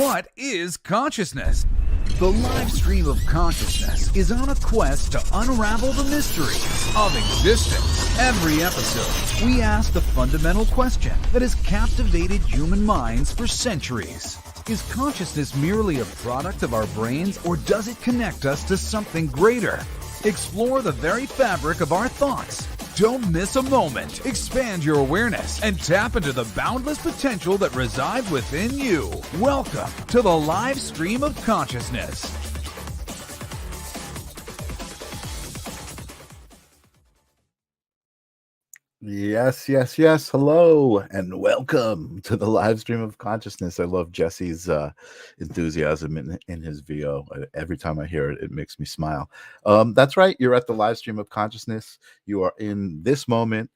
What is consciousness? The live stream of consciousness is on a quest to unravel the mysteries of existence. Every episode, we ask the fundamental question that has captivated human minds for centuries. Is consciousness merely a product of our brains, or does it connect us to something greater? Explore the very fabric of our thoughts. Don't miss a moment. Expand your awareness and tap into the boundless potential that resides within you. Welcome to the live stream of consciousness. Yes. Hello and welcome to the live stream of consciousness. I love Jesse's enthusiasm in his VO. Every time I hear it, it makes me smile. That's right. You're at the live stream of consciousness. You are in this moment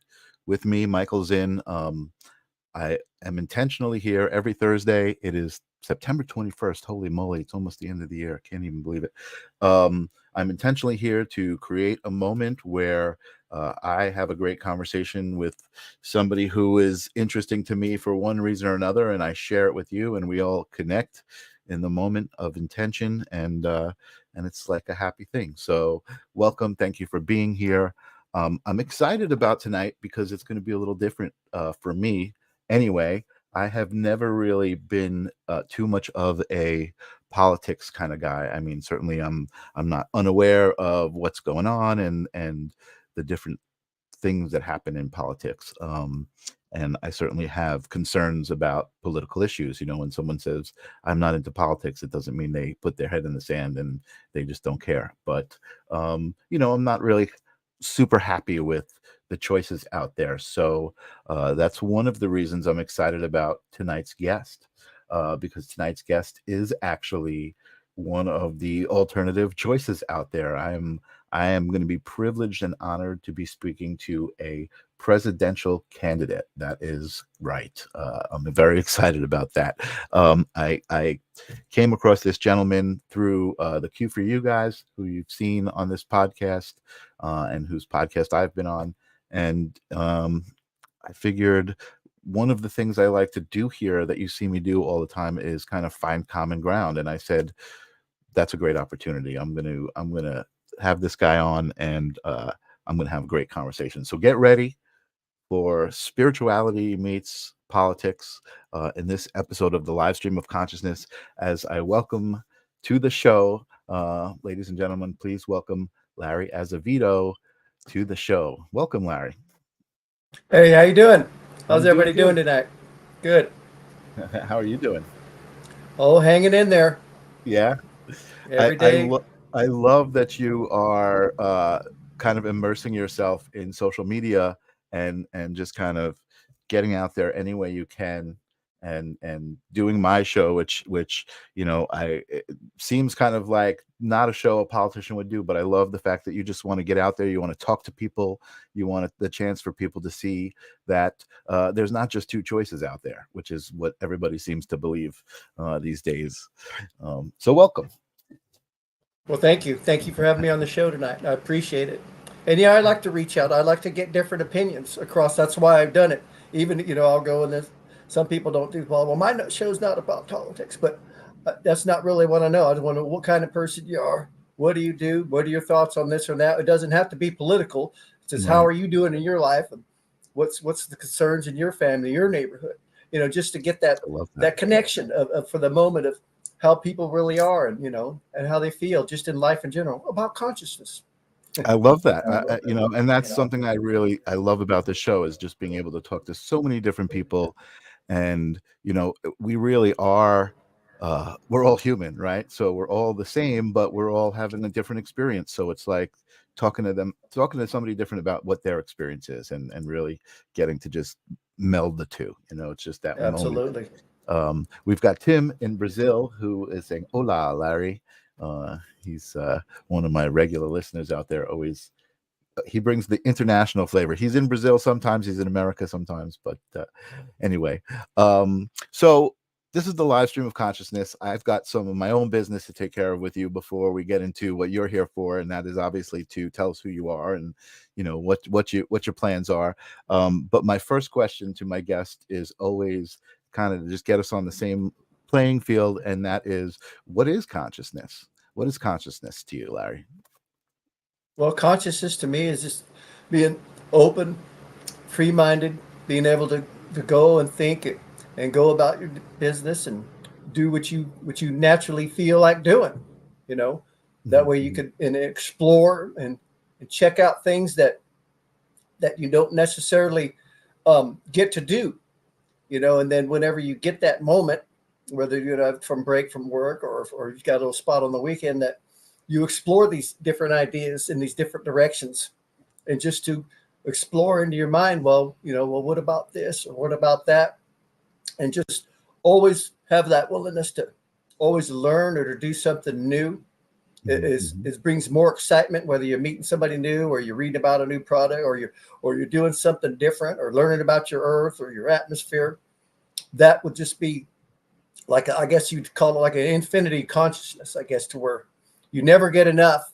with me, Michael Zinn. I am intentionally here every Thursday. It is September 21st. Holy moly, it's almost the end of the year. I can't even believe it. I'm intentionally here to create a moment where I have a great conversation with somebody who is interesting to me for one reason or another, and I share it with you, and we all connect in the moment of intention, and it's like a happy thing. So welcome. Thank you for being here. I'm excited about tonight because it's going to be a little different for me. Anyway, I have never really been too much of a politics kind of guy. I mean, certainly I'm not unaware of what's going on and the different things that happen in politics. And I certainly have concerns about political issues. You know, when someone says I'm not into politics, it doesn't mean they put their head in the sand and they just don't care. But you know, I'm not really super happy with the choices out there. So that's one of the reasons I'm excited about tonight's guest, because tonight's guest is actually one of the alternative choices out there. I am going to be privileged and honored to be speaking to a presidential candidate. That is right. I'm very excited about that. I came across this gentleman through the Q for You guys, who you've seen on this podcast, and whose podcast I've been on. And I figured one of the things I like to do here that you see me do all the time is kind of find common ground. And I said, that's a great opportunity. I'm gonna have this guy on, and I'm gonna have a great conversation. So get ready for spirituality meets politics in this episode of the live stream of consciousness, as I welcome to the show, ladies and gentlemen, please welcome Larry Azevedo to the show. Welcome, Larry. Hey, how you doing? How's everybody doing tonight? Good. How are you doing? Oh, hanging in there. Yeah. Every day. I love that you are kind of immersing yourself in social media and just kind of getting out there any way you can and doing my show, which you know, it seems kind of like not a show a politician would do, but I love the fact that you just want to get out there, you want to talk to people, you want the chance for people to see that there's not just two choices out there, which is what everybody seems to believe these days. So welcome. Well, thank you. Thank you for having me on the show tonight. I appreciate it. And yeah, I like to reach out. I like to get different opinions across. That's why I've done it. Even, you know, I'll go in this. Some people don't do, well, my show's not about politics, but that's not really what I know. I just want to know what kind of person you are. What do you do? What are your thoughts on this or that? It doesn't have to be political. It's just, how are you doing in your life? And what's the concerns in your family, your neighborhood? You know, just to get that connection of for the moment of how people really are, and, you know, and how they feel just in life in general about consciousness. I love that. You know, and that's something I love about this show, is just being able to talk to so many different people. And, you know, we really are, we're all human, right? So we're all the same, but we're all having a different experience. So it's like talking to somebody different about what their experience is, and really getting to just meld the two. You know, it's just that Absolutely. moment. We've got Tim in Brazil who is saying, "Hola, Larry." He's one of my regular listeners out there. Always, he brings the international flavor. He's in Brazil sometimes, he's in America sometimes, but anyway. So this is the live stream of consciousness. I've got some of my own business to take care of with you before we get into what you're here for, and that is obviously to tell us who you are and, you know, what your plans are. But my first question to my guest is always kind of just get us on the same playing field, and that is, what is consciousness? What is consciousness to you, Larry? Well, consciousness to me is just being open, free-minded, being able to go and think and go about your business and do what you naturally feel like doing. You know, that way you could and explore and check out things that you don't necessarily get to do. You know, and then whenever you get that moment, whether you're from break from work or you've got a little spot on the weekend, that you explore these different ideas in these different directions, and just to explore into your mind, well, what about this or what about that? And just always have that willingness to always learn or to do something new. It brings more excitement, whether you're meeting somebody new or you're reading about a new product or you're doing something different or learning about your earth or your atmosphere. That would just be like, I guess you'd call it like an infinity consciousness, I guess, to where you never get enough.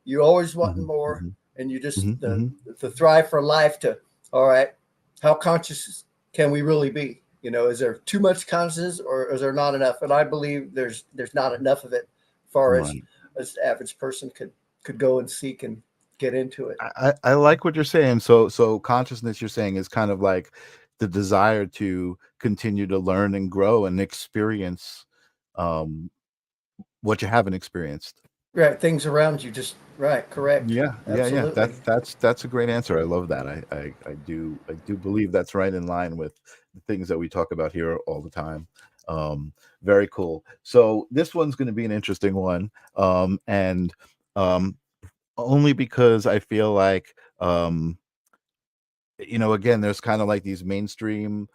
You always want more, and you just the thrive for life to, all right, how conscious can we really be? Is there too much consciousness or is there not enough? And I believe there's not enough of it as far as the average person could go and seek and get into it. I like what you're saying. So consciousness, you're saying, is kind of like the desire to continue to learn and grow and experience what you haven't experienced. Right, things around you, just right, correct. Yeah. Absolutely. That's a great answer. I love that. I do believe that's right in line with the things that we talk about here all the time. Very cool. So this one's going to be an interesting one, and only because I feel like again, there's kind of like these mainstream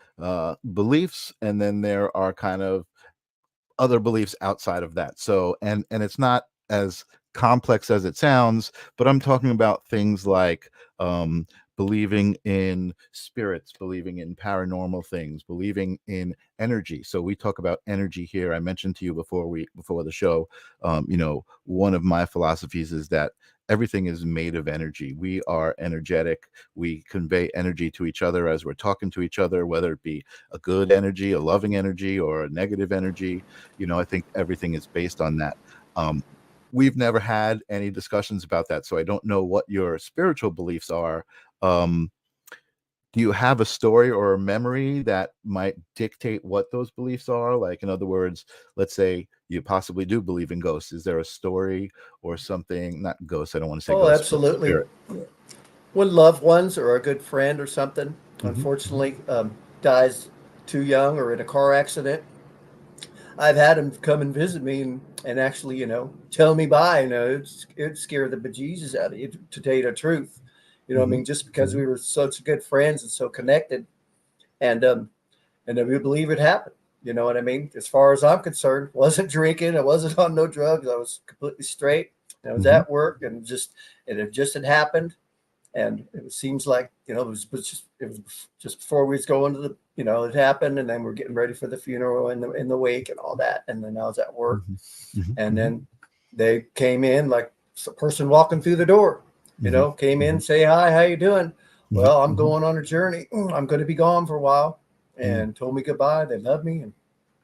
beliefs, and then there are kind of other beliefs outside of that. So and it's not as complex as it sounds, but I'm talking about things like believing in spirits, believing in paranormal things, believing in energy. So we talk about energy here. I mentioned to you before the show, one of my philosophies is that everything is made of energy. We are energetic. We convey energy to each other as we're talking to each other, whether it be a good energy, a loving energy, or a negative energy. I think everything is based on that. We've never had any discussions about that, so I don't know what your spiritual beliefs are. Do you have a story or a memory that might dictate what those beliefs are? Like, in other words, let's say you possibly do believe in ghosts. Is there a story or something? Not ghosts, I don't want to say Oh, ghosts. absolutely. When loved ones or a good friend or something, Mhm. unfortunately, dies too young or in a car accident, I've had them come and visit me and actually, tell me bye. It scared the bejesus out of you, to tell you the truth. I mean, just because we were such good friends and so connected, and then we believe it happened. You know what I mean? As far as I'm concerned, wasn't drinking, I wasn't on no drugs, I was completely straight. I was at work, and it just had happened, and it seems like it was just before we was going to the it happened, and then we're getting ready for the funeral and the wake and all that, and then I was at work, and then they came in like a person walking through the door. Came in, say hi, how you doing? Well, I'm going on a journey. I'm going to be gone for a while, and told me goodbye. They loved me, and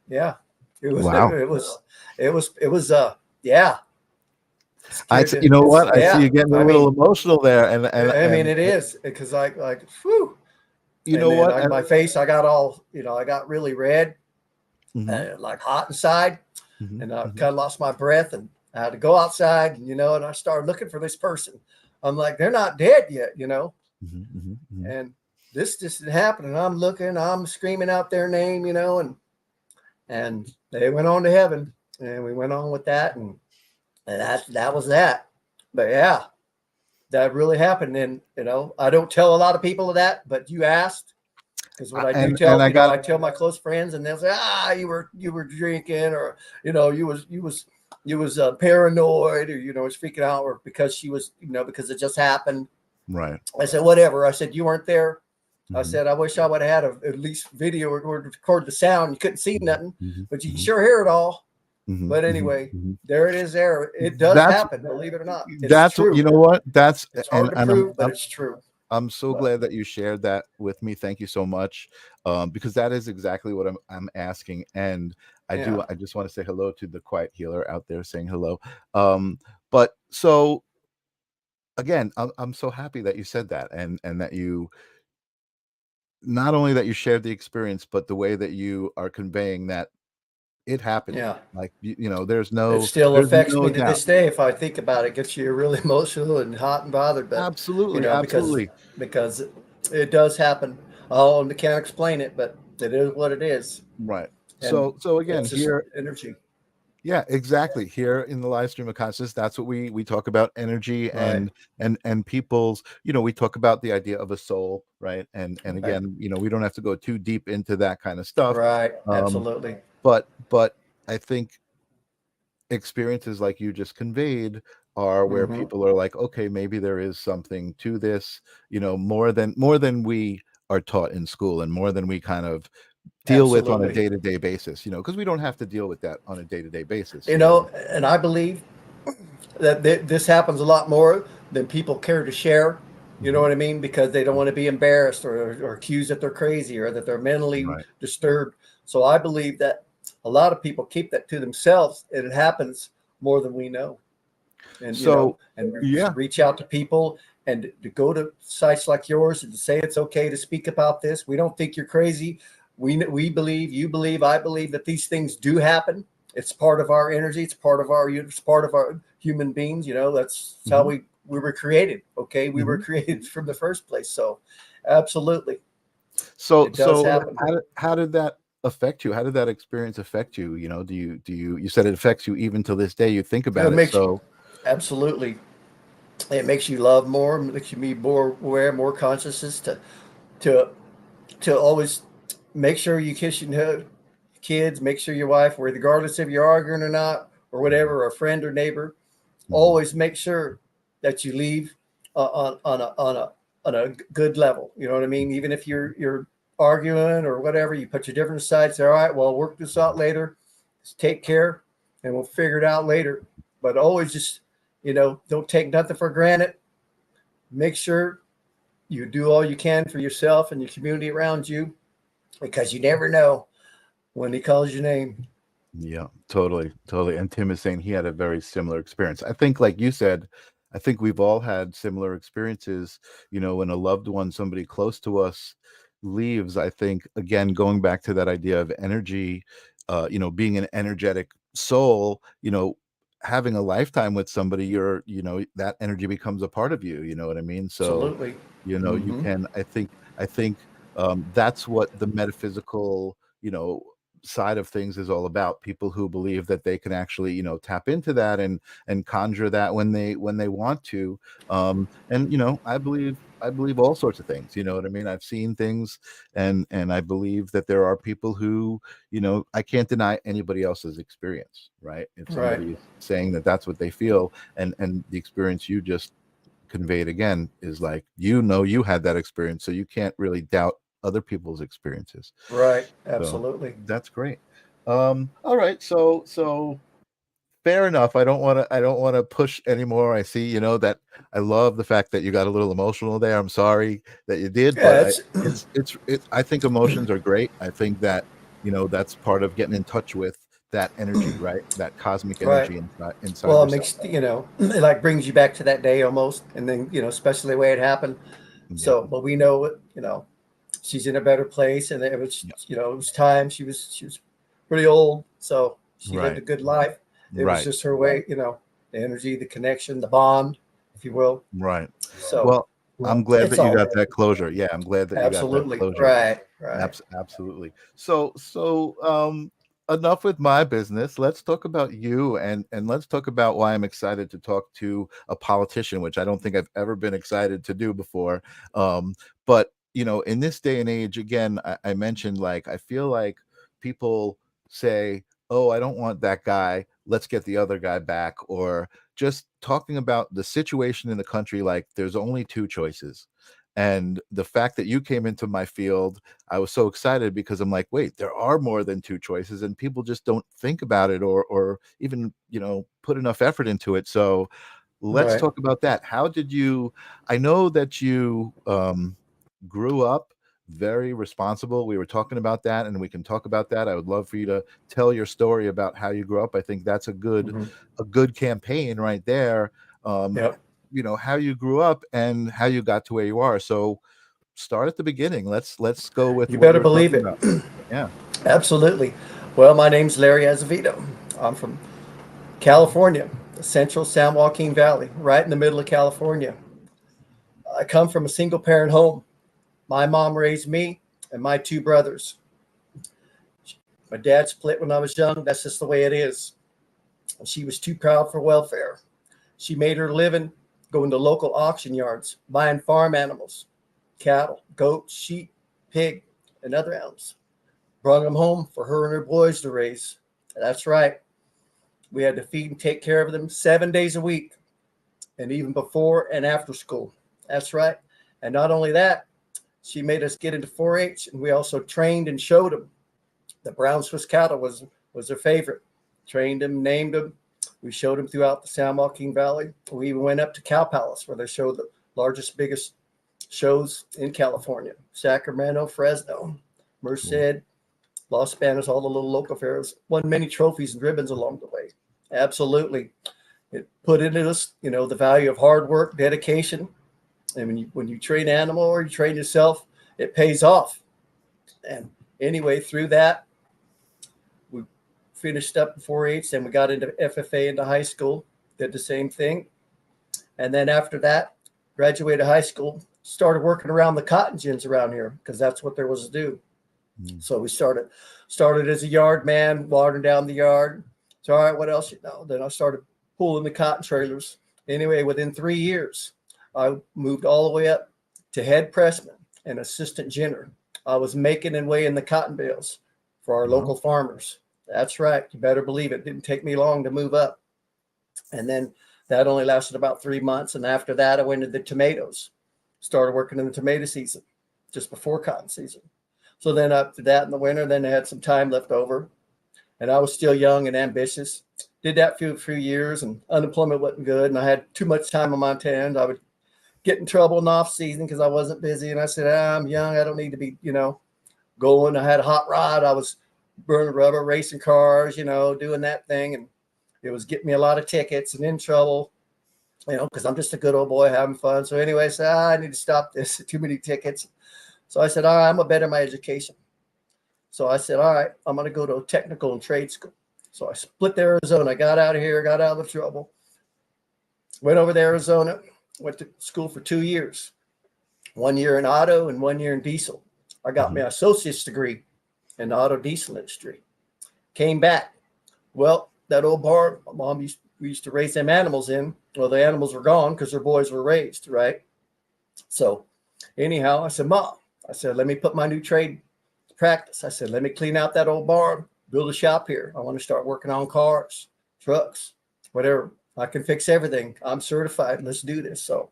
yeah, it was, Wow. it was, yeah. I see you getting a little emotional there, and I mean, it is because whew. My face, I got all, I got really red, like hot inside, and I kind of lost my breath, and I had to go outside, and I started looking for this person. I'm like, they're not dead yet, and this just happened, and I'm looking, I'm screaming out their name, and they went on to heaven, and we went on with that, and that was that. But yeah, that really happened. And I don't tell a lot of people that, but you asked, because what I do tell, I tell my close friends, and they'll say, you were drinking, or you was paranoid, or was freaking out, or because she was, because it just happened. Right. I said, whatever. I said, you weren't there. I said, I wish I would have had at least video or record the sound. You couldn't see nothing, but you can sure hear it all. But anyway, there it is. There, it does happen. Believe it or not, it's true. You know what? It's hard to prove, but it's true. I'm so glad that you shared that with me. Thank you so much, because that is exactly what I'm asking. And Yeah. I just want to say hello to the quiet healer out there saying hello. But so again, I'm so happy that you said that, and that you, not only that you shared the experience, but the way that you are conveying that it happened. Yeah. Like It still there's affects no me to doubt. this day. If I think about it, it gets you really emotional and hot and bothered. But Absolutely, because absolutely. it does happen. Oh, and I can't explain it, but it is what it is, Right. and So again, it's just here, energy. yeah, exactly. Here in the live stream of consciousness, that's what we talk about: energy Right. and people's, we talk about the idea of a soul, right? And Right. again, we don't have to go too deep into that kind of stuff. Right. Um, Absolutely. but I think experiences like you just conveyed are where Hmm. people are like, okay, maybe there is something to this, more than we are taught in school, and more than we kind of deal with on a Absolutely. day-to-day basis, because we don't have to deal with that on a day-to-day basis, You know, and I believe that this happens a lot more than people care to share. You know Mhm. what I mean? Because they don't want to be embarrassed or accused that they're crazy or that they're mentally Right. disturbed. So I believe that a lot of people keep that to themselves, and it happens more than we know. And So and yeah. reach out to people and to go to sites like yours and to say it's okay to speak about this. We don't think you're crazy. We believe, you believe, I believe that these things do happen. It's part of our energy. It's part of our human beings. That's how Mhm. we were created. Okay, we were Mhm. created from the first place. So, absolutely, so it does so happen. how did that affect you? How did that experience affect you? You said it affects you even to this day, you think It about it. makes you So absolutely. It makes you love more. Makes you be more aware, more consciousness to to always make sure you kiss your kids, make sure your wife, regardless if you're arguing or not, or Mhm. whatever, a friend or neighbor, Mhm. always make sure that you leave on a good level. You know what I mean? Even if you're arguing or whatever, you put your different sides. Say, all right, well, work this out later. Just take care, and we'll figure it out later. But always just don't take nothing for granted. Make sure you do all you can for yourself and your community around you because you never know when he calls your name. Yeah, totally, totally. And Tim is saying he had a very similar experience. I think, like you said, I think we've all had similar experiences, when a loved one, somebody close to us leaves. I think, again, going back to that idea of energy, being an energetic soul, having a lifetime with somebody, that energy becomes a part of you, you know what I mean? So, Absolutely. you Hmm. can, I think that's what the metaphysical, side of things is all about. People who believe that they can actually, tap into that and conjure that when they want to. And I believe all sorts of things, you know what I mean? I've seen things, and I believe that there are people who, I can't deny anybody else's experience, right? If Right. somebody is saying that that's what they feel, and the experience you just conveyed again is like, you had that experience, so you can't really doubt other people's experiences. Right. So Absolutely. that's great. All right, so fair enough. I don't want to push anymore. I see, that I love the fact that you got a little emotional there. I'm sorry that you did, but Yeah. I it's I think emotions are great. I think that, that's part of getting in touch with that energy, right? That cosmic Right. energy inside Well, it yourself. makes it like brings you back to that day almost, and then especially the way it happened. Yeah. So, but we know it. She's in a better place, and it was Yeah. it was time. She was pretty old, so she lived Right. a good life. It was Right. just her way, the energy, the connection, the bond, if you will. Right. So Well, I'm glad it's that you all got good. that closure. Yeah, I'm glad that you got that Absolutely. closure. Right. Right. Absolutely. So, enough with my business. Let's talk about you, and let's talk about why I'm excited to talk to a politician, which I don't think I've ever been excited to do before. But in this day and age, again, I mentioned, like, I feel like people say, "Oh, I don't want that guy. Let's get the other guy back," or just talking about the situation in the country like there's only two choices. And the fact that you came into my field, I was so excited because I'm like, wait, there are more than two choices, and people just don't think about it, or even, put enough effort into it. So let's Right. talk about that. How did you, I know that you grew up very responsible. We were talking about that, and we can talk about that. I would love for you to tell your story about how you grew up. I think that's a good campaign right there. Yep. You know, how you grew up and how you got to where you are. So start at the beginning. Let's go with You what you better were believe talking it. about. Yeah. Absolutely. Well, my name's Larry Azevedo. I'm from California, the central San Joaquin Valley, right in the middle of California. I come from a single parent home. My mom raised me and my two brothers. My dad split when I was young. That's just the way it is. She was too proud for welfare. She made her living going to local auction yards, buying farm animals, cattle, goats, sheep, pig, and other animals. Brought them home for her and her boys to raise. That's right. We had to feed and take care of them 7 days a week, and even before and after school. That's right. And not only that, she made us get into 4-H, and we also trained and showed them. The brown Swiss cattle was their favorite. Trained them, named them. We showed them throughout the San Joaquin Valley. We even went up to Palos, where they showed the largest, biggest shows in California. Sacramento, Fresno, Merced, Los Banos, all the little local fairs. Won many trophies and ribbons along the way. Absolutely. It put into us, the value of hard work, dedication. And when you train animal or you train yourself, it pays off. And anyway, through that, we finished up in 4-H, then we got into FFA into high school, did the same thing. And then after that, graduated high school, started working around the cotton gins around here because that's what there was to do. So we started as a yard man, watering down the yard. So, all right, what else? Then I started pulling the cotton trailers. Anyway, within 3 years, I moved all the way up to head pressman and assistant ginner. I was making and weighing the cotton bales for our local farmers. That's right. You better believe it. Didn't take me long to move up. And then that only lasted about 3 months. And after that, I went into the tomatoes, started working in the tomato season, just before cotton season. So then after that in the winter, then I had some time left over, and I was still young and ambitious. Did that for a few years, and unemployment wasn't good, and I had too much time on my hands. I would get in trouble in the off season because I wasn't busy, and I said, I'm young. I don't need to be, going. I had a hot rod. I was burning rubber, racing cars, doing that thing, and it was getting me a lot of tickets and in trouble, because I'm just a good old boy having fun. So anyway, I said, I need to stop this. Too many tickets. So I said, all right, I'm going to better my education. So I said, all right, I'm going to go to a technical and trade school. So I split to Arizona, got out of here, got out of the trouble, went over to Arizona, went to school for 2 years, 1 year in auto and 1 year in diesel. I got my associate's degree in the auto diesel industry. Came back. Well, that old barn, my mom we used to raise them animals in. Well, the animals were gone because their boys were raised, right? So anyhow, I said, Mom, let me put my new trade to practice. I said, let me clean out that old barn, build a shop here. I want to start working on cars, trucks, whatever. I can fix everything. I'm certified. Let's do this. So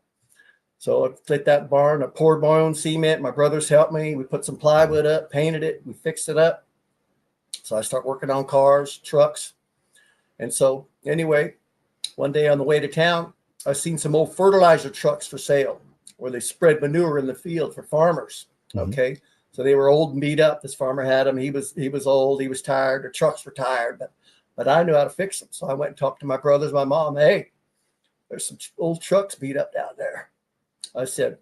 I lit that barn. I poured my own cement. My brothers helped me. We put some plywood up, painted it. We fixed it up. So I start working on cars, trucks. And so anyway, one day on the way to town, I seen some old fertilizer trucks for sale where they spread manure in the field for farmers. Okay. So they were old and beat up. This farmer had them. He was old. He was tired. The trucks were tired, but I knew how to fix them. So I went and talked to my brothers, my mom. Hey, there's some old trucks beat up down there. I said,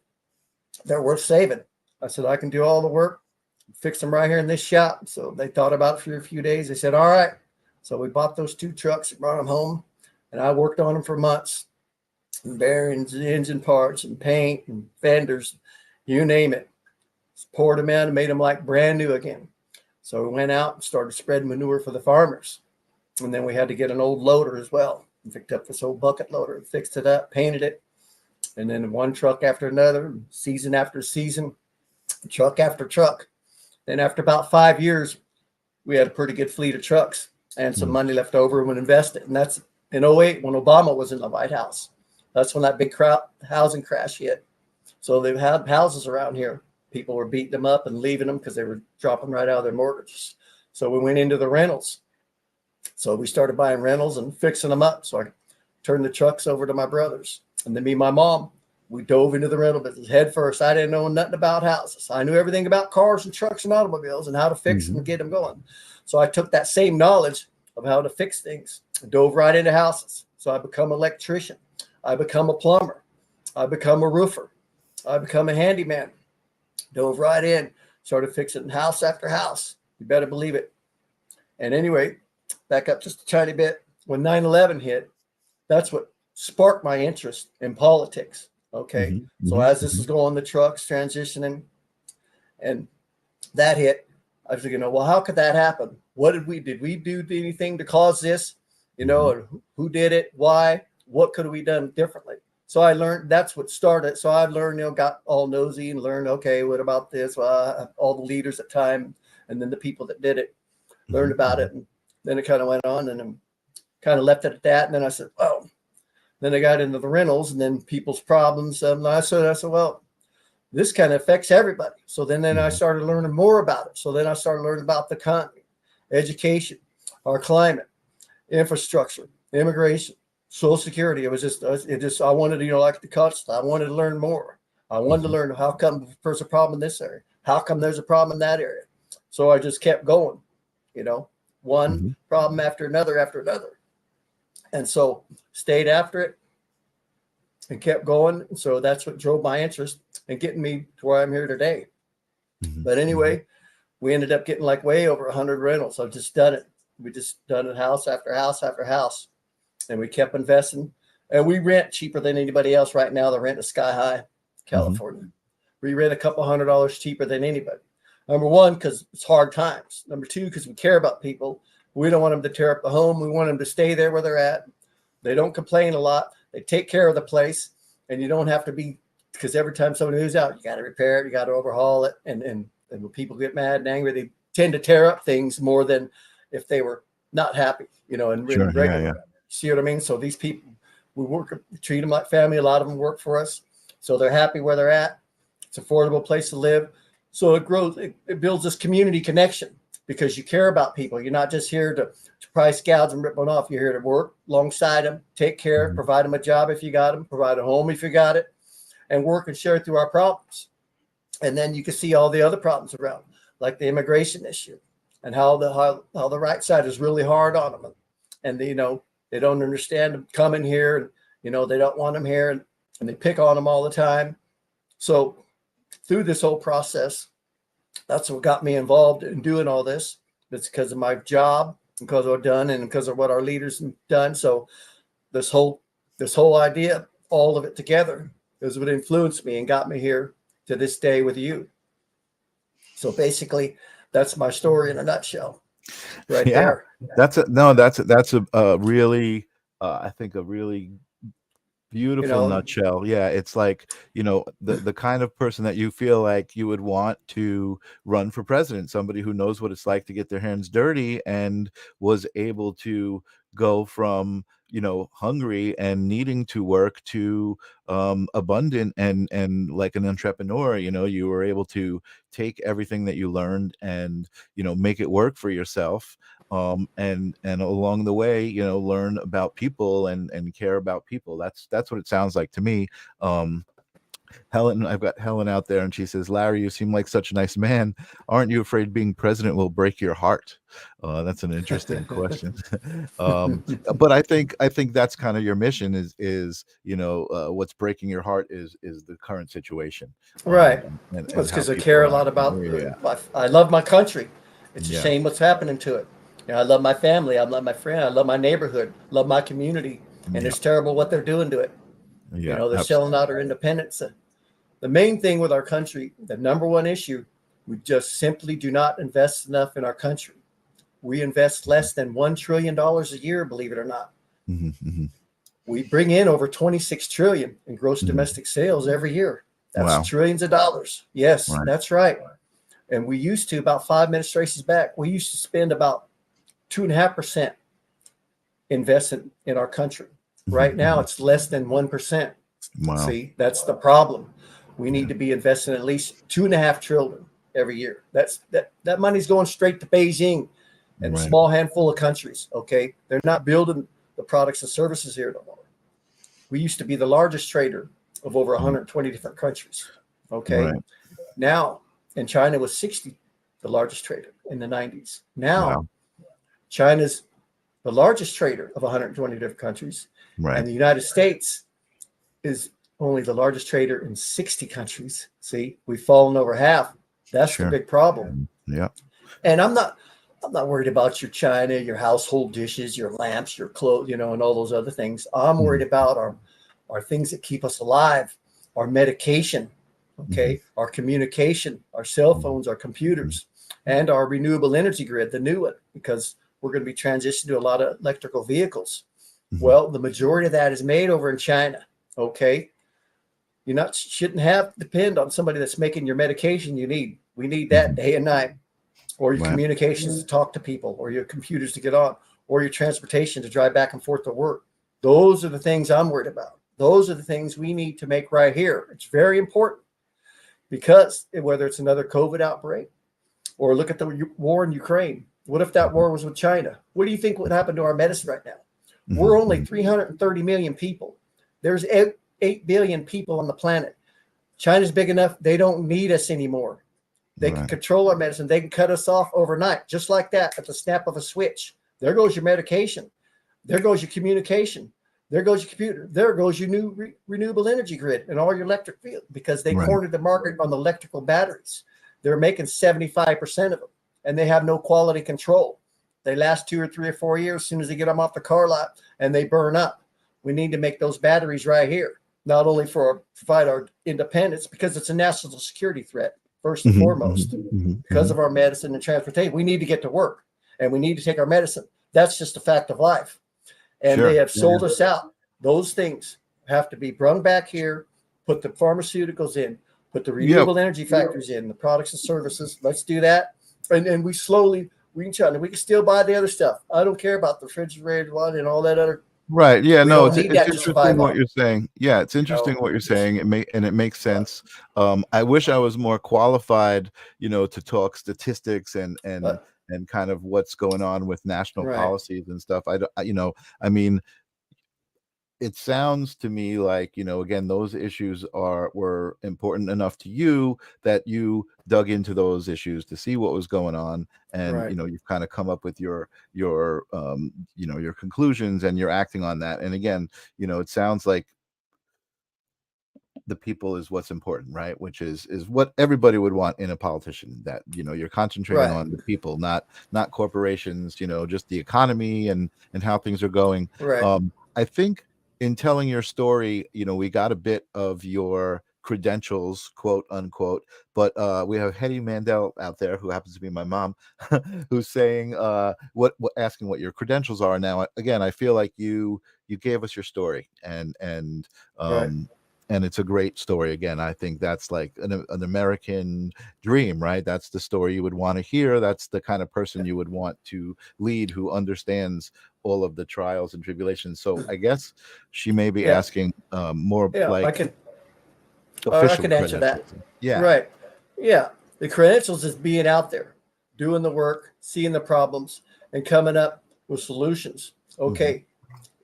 they're worth saving. I said, I can do all the work, fix them right here in this shop. So they thought about it for a few days. They said, all right. So we bought those 2 trucks and brought them home, and I worked on them for months. And bearings and engine parts and paint and fenders, you name it. Poured them in and made them like brand new again. So we went out and started spreading manure for the farmers. And then we had to get an old loader as well. We picked up this old bucket loader and fixed it up, painted it. And then one truck after another, season after season, truck after truck. Then after about 5 years, we had a pretty good fleet of trucks and some money left over and we invested. And that's in 2008 when Obama was in the White House. That's when that big housing crash hit. So they had houses around here. People were beating them up and leaving them because they were dropping right out of their mortgages. So we went into the rentals. So we started buying rentals and fixing them up. So I turned the trucks over to my brothers. And then me and my mom We dove into the rental business head first. I didn't know nothing about houses. I knew everything about cars and trucks and automobiles and how to fix them and get them going. So I took that same knowledge of how to fix things and dove right into houses. So I become an electrician. I become a plumber. I become a roofer. I become a handyman. Dove right in, started fixing house after house. You better believe it. And anyway, back up just a tiny bit. When 9/11 hit, that's what sparked my interest in politics. Okay. So as this is going, the trucks transitioning and that hit, I was thinking, well, how could that happen? What did we do anything to cause this? You know, and who did it? Why? What could we done differently? So I learned, that's what started. So I've learned, you know, got all nosy and learned, okay, what about this? Well, all the leaders at the time, and then the people that did it, learned about it. And then it kind of went on, and then kind of left it at that. And then I said, oh, then I got into the rentals and then people's problems. I said, well, this kind of affects everybody. So then I started learning more about it. So then I started learning about the economy, education, our climate, infrastructure, immigration, Social Security. It just, I wanted to, you know, like the cuts, I wanted to learn more. I wanted to learn how come there's a problem in this area? How come there's a problem in that area? So I just kept going, you know, one problem after another. And so stayed after it and kept going. And so that's what drove my interest and getting me to where I'm here today. But anyway, we ended up getting like way over 100 rentals. I've just done it. We just done it house after house after house. And we kept investing. And we rent cheaper than anybody else right now. The rent is sky high, California. We rent a couple $100 cheaper than anybody. Number one, because it's hard times. Number two, because we care about people. We don't want them to tear up the home. We want them to stay there where they're at. They don't complain a lot. They take care of the place, and you don't have to be, because every time somebody moves out, you got to repair it, you got to overhaul it. And when people get mad and angry, they tend to tear up things more than if they were not happy, you know, and really regular. See what I mean? So these people, we treat them like family. A lot of them work for us. So they're happy where they're at. It's an affordable place to live. So it grows, it builds this community connection because you care about people. You're not just here to price gouge and rip one off. You're here to work alongside them, take care, provide them a job if you got them, provide a home if you got it, and work and share through our problems. And then you can see all the other problems around, like the immigration issue and how the right side is really hard on them. And they, you know, they don't understand them coming here, and, you know, they don't want them here, and they pick on them all the time. So through this whole process, that's what got me involved in doing all this. It's because of my job, because of what I've done, and because of what our leaders have done. So this whole idea, all of it together, is what influenced me and got me here to this day with you. So basically, that's my story in a nutshell, right there. That's a really, I think, a really beautiful nutshell. Yeah, it's like, you know, the kind of person that you feel like you would want to run for president, somebody who knows what it's like to get their hands dirty and was able to go from, you know, hungry and needing to work to abundant and like an entrepreneur. You know, you were able to take everything that you learned and, you know, make it work for yourself. And along the way, you know, learn about people and care about people. That's what it sounds like to me. Helen, I've got Helen out there, and she says, Larry, you seem like such a nice man. Aren't you afraid being president will break your heart? That's an interesting question. But I think that's kind of your mission is you know, what's breaking your heart is the current situation. Right. It's because I care a lot about, I love my country. It's a shame what's happening to it. You know, I love my family. I love my friend. I love my neighborhood. Love my community. And it's terrible what they're doing to it. You know, they're selling out our independence. The main thing with our country, the number one issue, we just simply do not invest enough in our country. We invest less than $1 trillion a year, believe it or not. We bring in over 26 trillion in gross domestic sales every year. That's trillions of dollars. Yes, that's right. And we used to, about 5 administrations back, we used to spend about 2.5% invested in our country. Right now, it's less than 1%. See, that's the problem. We need to be investing at least 2.5 trillion every year. That money's going straight to Beijing and a small handful of countries. Okay, they're not building the products and services here no more. We used to be the largest trader of over 120 different countries. Okay. Right. Now, and China was 60, the largest trader in the 90s. Now, Wow. China's the largest trader of 120 different countries. Right. And the United States is only the largest trader in 60 countries. See, we've fallen over half. That's Sure. the big problem. Yeah. And I'm not worried about your china, your household dishes, your lamps, your clothes, and all those other things. I'm worried about our things that keep us alive, our medication, okay, our communication, our cell phones, our computers, and our renewable energy grid, the new one, because we're going to be transitioning to a lot of electrical vehicles. Well, the majority of that is made over in China. Okay. You shouldn't have to depend on somebody that's making your medication you need. We need that day and night, or your communications to talk to people, or your computers to get on, or your transportation to drive back and forth to work. Those are the things I'm worried about. Those are the things we need to make right here. It's very important, because whether it's another COVID outbreak, or look at the war in Ukraine. What if that war was with China? What do you think would happen to our medicine right now? We're only 330 million people. There's 8 billion people on the planet. China's big enough. They don't need us anymore. They can control our medicine. They can cut us off overnight, just like that, at the snap of a switch. There goes your medication. There goes your communication. There goes your computer. There goes your new renewable energy grid and all your electric field, because they cornered the market on the electrical batteries. They're making 75% of them, and they have no quality control. They last 2 or 3 or 4 years as soon as they get them off the car lot, and they burn up. We need to make those batteries right here, not only for provide our independence, because it's a national security threat, first and foremost, because of our medicine and transportation. We need to get to work, and we need to take our medicine. That's just a fact of life. And they have sold us out. Those things have to be brung back here, put the pharmaceuticals in, put the renewable energy factors in, the products and services. Let's do that. And we slowly reach out, and we can still buy the other stuff. I don't care about the refrigerated one and all that other. Right. Yeah. We No, don't it's need that to interesting survive what on. you're saying. Yeah, it's interesting what you're saying. It makes sense. I wish I was more qualified, to talk statistics and kind of what's going on with national policies and stuff. I mean, it sounds to me like, again, those issues were important enough to you that you dug into those issues to see what was going on, and you've kind of come up with your conclusions, and you're acting on that. And again, it sounds like the people is what's important, right? Which is what everybody would want in a politician, that you're concentrating on the people, not corporations, just the economy and how things are going. I think in telling your story, we got a bit of your credentials, quote unquote, but we have Hetty Mandel out there, who happens to be my mom, who's saying asking what your credentials are. Now, again, I feel like you gave us your story, and it's a great story. Again, I think that's like an American dream, right? That's the story you would want to hear. That's the kind of person you would want to lead, who understands all of the trials and tribulations. So I guess she may be asking more like I can answer that. Yeah. Right. Yeah. The credentials is being out there, doing the work, seeing the problems, and coming up with solutions. Okay.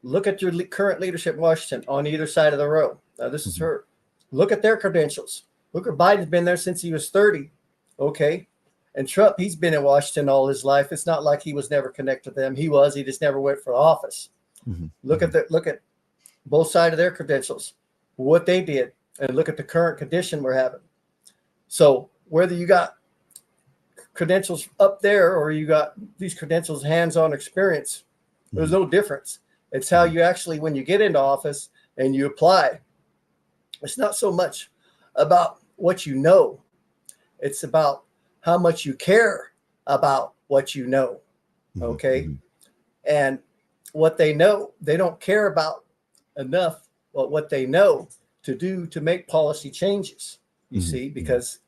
Look at your current leadership in Washington on either side of the row. Now, this is her. Look at their credentials. Look at Biden's been there since he was 30. Okay. And Trump, he's been in Washington all his life. It's not like he was never connected to them. He just never went for office. Look at both sides of their credentials, what they did, and look at the current condition we're having. So whether you got credentials up there or you got these credentials, hands-on experience, there's no difference. It's how you actually, when you get into office and you apply, it's not so much about what you know. It's about how much you care about what you know. Okay. And what they know, they don't care about enough, but what they know to do to make policy changes, you see, because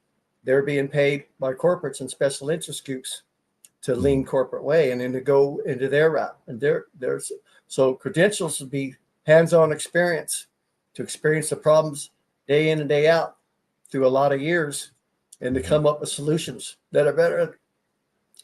they're being paid by corporates and special interest groups to lean corporate way and then to go into their route. And so credentials would be hands-on experience, to experience the problems day in and day out through a lot of years, and to come up with solutions that are better.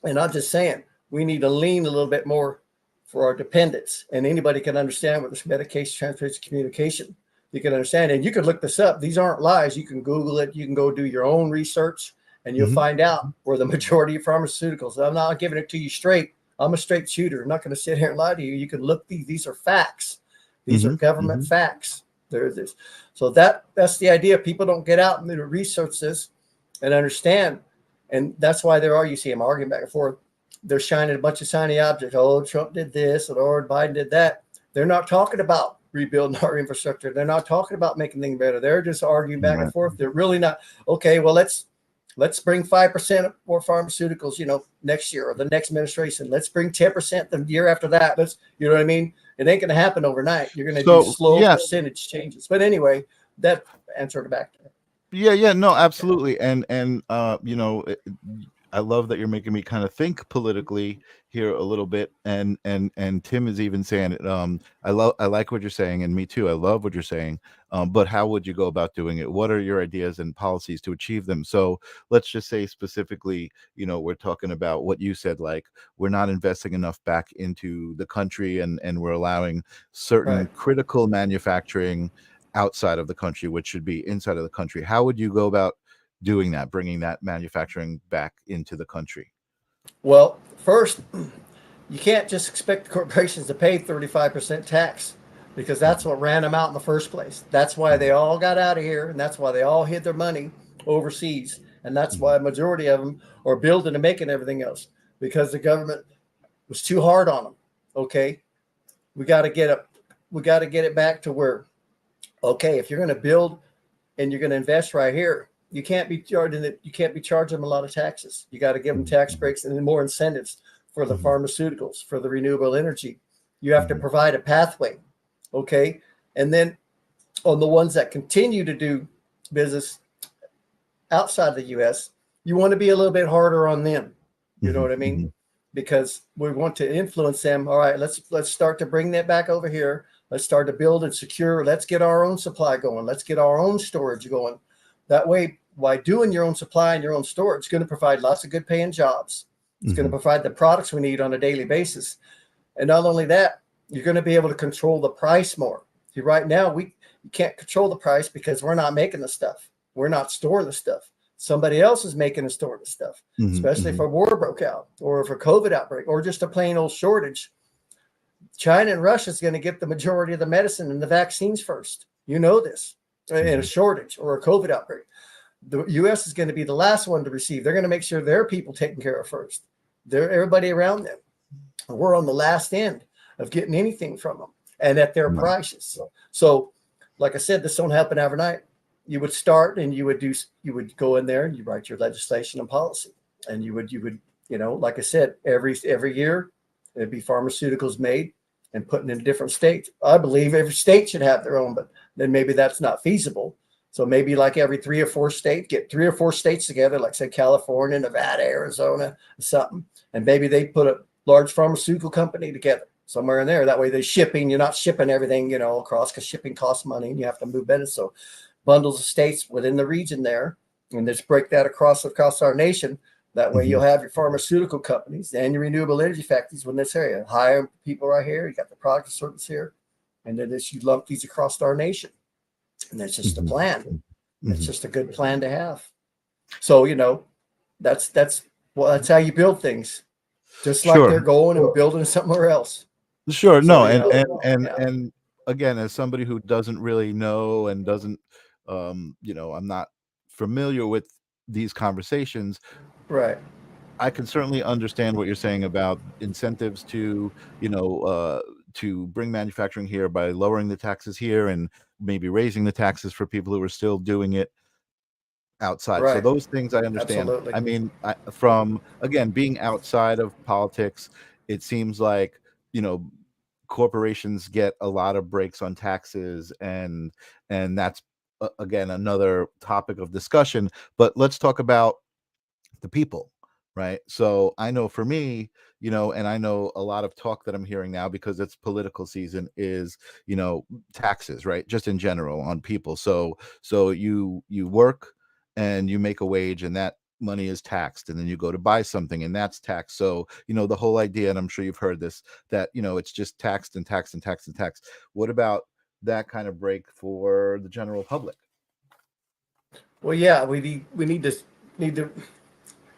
And I'm just saying, we need to lean a little bit more for our dependents. And anybody can understand with this medication, transportation, communication. you can understand. And you could look this up. These aren't lies. You can Google it. You can go do your own research, and you'll find out where the majority of pharmaceuticals. I'm not giving it to you straight. I'm a straight shooter. I'm not going to sit here and lie to you. You can look these are facts. These are government facts. There's this. So that's the idea. People don't get out and research this and understand. And that's why you see them arguing back and forth. They're shining a bunch of shiny objects. Oh, Trump did this, or Biden did that. They're not talking about rebuilding our infrastructure. They're not talking about making things better. They're just arguing back and forth. They're really not. Okay, well, let's bring 5% more pharmaceuticals, next year or the next administration. Let's bring 10% the year after that. You know what I mean? It ain't going to happen overnight. You're going to do slow percentage changes. But anyway, that answered back to it. Yeah, no, absolutely. And I love that you're making me kind of think politically here a little bit. And Tim is even saying it. I like what you're saying, and me too. I love what you're saying. But how would you go about doing it? What are your ideas and policies to achieve them? So let's just say specifically, we're talking about what you said, like we're not investing enough back into the country, and we're allowing certain critical manufacturing outside of the country, which should be inside of the country. How would you go about doing that, bringing that manufacturing back into the country? Well, first, you can't just expect the corporations to pay 35% tax, because that's what ran them out in the first place. That's why they all got out of here, and that's why they all hid their money overseas. And that's why a majority of them are building and making everything else, because the government was too hard on them. Okay, we got to get it back to where, okay, if you're going to build and you're going to invest right here, you can't be charging them a lot of taxes. You got to give them tax breaks and more incentives for the pharmaceuticals, for the renewable energy. You have to provide a pathway. Okay. And then on the ones that continue to do business outside the US, you want to be a little bit harder on them. You know what I mean? Because we want to influence them. All right, let's start to bring that back over here. Let's start to build and secure. Let's get our own supply going. Let's get our own storage going. That way, by doing your own supply and your own storage, it's going to provide lots of good paying jobs. It's going to provide the products we need on a daily basis. And not only that, you're going to be able to control the price more. See, right now, you can't control the price because we're not making the stuff. We're not storing the stuff. Somebody else is making and storing the stuff, especially if a war broke out or if a COVID outbreak or just a plain old shortage. China and Russia is going to get the majority of the medicine and the vaccines first. You know this. In a shortage or a COVID outbreak, the U.S. is going to be the last one to receive. They're going to make sure their people taken care of first. Everybody around them. We're on the last end of getting anything from them, and at their prices. So, like I said, this don't happen overnight. You would start, and you would go in there and you write your legislation and policy, and you would like I said, every year there'd be pharmaceuticals made and putting in different states. I believe every state should have their own, but then maybe that's not feasible. So maybe like every 3 or 4 states, get 3 or 4 states together, like say California, Nevada, Arizona, something. And maybe they put a large pharmaceutical company together somewhere in there. That way you're not shipping everything, across, because shipping costs money and you have to move medicine. So bundles of states within the region there, and just break that across our nation. That way you'll have your pharmaceutical companies and your renewable energy factories in this area. Hire people right here. You got the product assortments here. And then you lump these across our nation. And that's just a plan. It's just a good plan to have. So, that's how you build things. Just like they're going and building somewhere else. Sure. No. And again, as somebody who doesn't really know and doesn't, I'm not familiar with these conversations. Right. I can certainly understand what you're saying about incentives to, to bring manufacturing here by lowering the taxes here and maybe raising the taxes for people who are still doing it outside. Right. So those things I understand. Absolutely. I mean, from, again, being outside of politics, it seems like, corporations get a lot of breaks on taxes, and that's, again, another topic of discussion. But let's talk about the people, right? So I know for me, and I know a lot of talk that I'm hearing now, because it's political season, is, taxes, right? Just in general on people. So you work and you make a wage, and that money is taxed, and then you go to buy something and that's taxed. So, the whole idea, and I'm sure you've heard this, that, it's just taxed and taxed and taxed and taxed. What about that kind of break for the general public? Well, yeah, we need to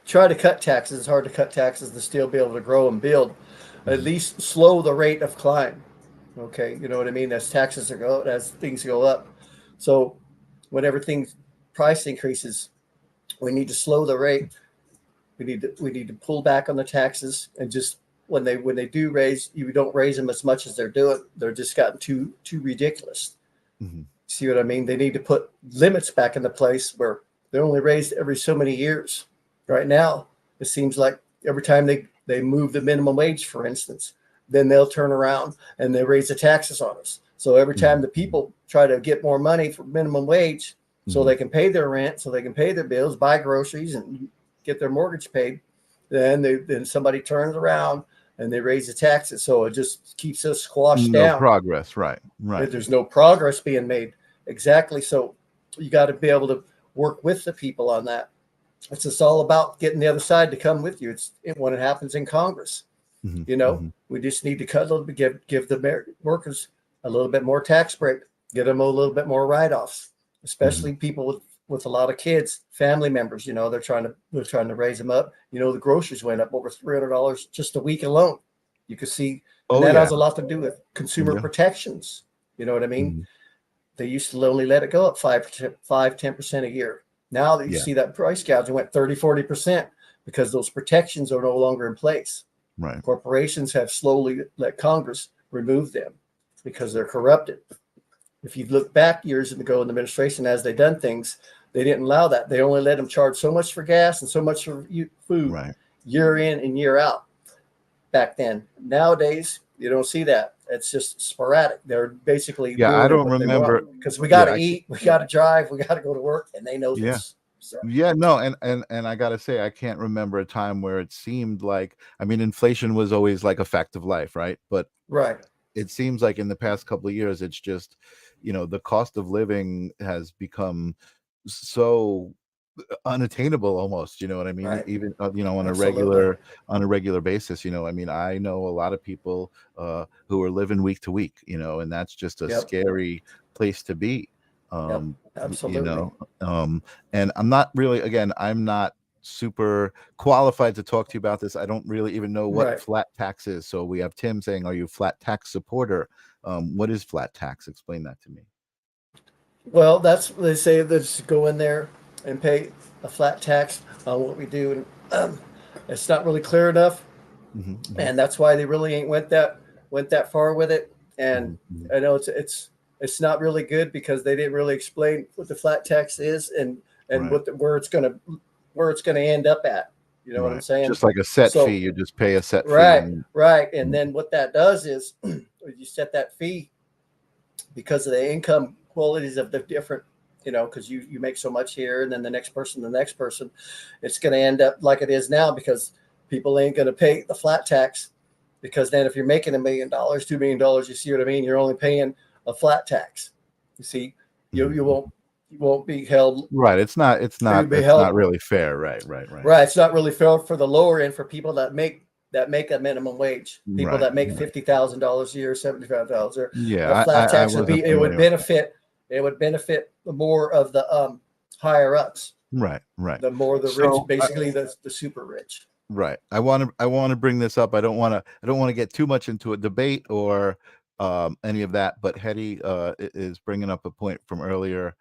try to cut taxes. It's hard to cut taxes to still be able to grow and build. At least slow the rate of climb. Okay, you know what I mean? As things go up. So whenever price increases, we need to slow the rate. We need to pull back on the taxes, and just when they do raise, you don't raise them as much as they're doing. They're just gotten too ridiculous. Mm-hmm. See what I mean? They need to put limits back into place where they're only raised every so many years. Right now, it seems like every time they move the minimum wage, for instance, then they'll turn around and they raise the taxes on us. So every time the people try to get more money for minimum wage, so they can pay their rent, so they can pay their bills, buy groceries, and get their mortgage paid, then somebody turns around and they raise the taxes. So it just keeps us squashed down. No progress, right. There's no progress being made. Exactly. So you got to be able to work with the people on that. It's just all about getting the other side to come with you. When it happens in Congress, we just need to cut a little bit, give the workers a little bit more tax break, get them a little bit more write-offs, especially people with a lot of kids, family members. They're trying to raise them up. The groceries went up over $300 just a week alone. You could see, and that has a lot to do with consumer protections. You know what I mean? They used to only let it go up 10% a year. Now that you see that price gouging went 30-40% because those protections are no longer in place. Right. Corporations have slowly let Congress remove them because they're corrupted. If you look back years ago in the administration, as they done things, they didn't allow that. They only let them charge so much for gas and so much for food year in and year out back then. Nowadays, you don't see that. It's just sporadic. They're basically I don't remember, because we got to eat, we got to drive, we got to go to work, and they know this. So. No, and I gotta say, I can't remember a time where it seemed like, inflation was always like a fact of life, right? But it seems like in the past couple of years, it's just, the cost of living has become so unattainable almost, you know what I mean? Even on a regular basis, I know a lot of people who are living week to week, and that's just a scary place to be. Absolutely. And I'm not super qualified to talk to you about this. I don't really even know what flat tax is. So we have Tim saying, are you a flat tax supporter? What is flat tax? Explain that to me. Well, that's what they say. Let's go in there and pay a flat tax on what we do. And it's not really clear enough. And that's why they really ain't went that far with it. And I know it's not really good because they didn't really explain what the flat tax is and where it's gonna end up at. You know what I'm saying? Just like a set fee, you just pay a set fee. Right. And then what that does is you set that fee because of the income qualities of the different, because you make so much here and then the next person, it's going to end up like it is now because people ain't going to pay the flat tax because then if you're making $1 million, $2 million, you see what I mean? You're only paying a flat tax. You see, you won't be held. Right. It's not really fair. Right. It's not really fair for the lower end for people that make a minimum wage. People that make $50,000 a year, $75,000. Yeah. A flat tax would benefit. It would benefit more of the higher ups. Right. The more the rich, basically the super rich. Right. I want to bring this up. I don't want to get too much into a debate or any of that. But Hetty is bringing up a point from earlier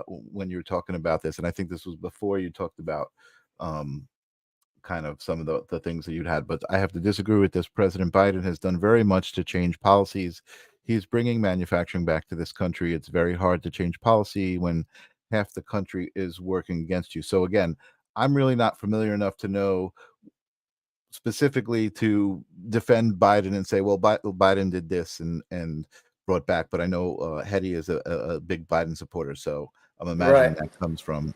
when you were talking about this, and I think this was before you talked about kind of some of the things that you'd had. But I have to disagree with this. President Biden has done very much to change policies. He's bringing manufacturing back to this country. It's very hard to change policy when half the country is working against you. So again, I'm really not familiar enough to know specifically to defend Biden and say, well, Biden did this and brought back. But I know Hetty is a big Biden supporter, so I'm imagining that comes from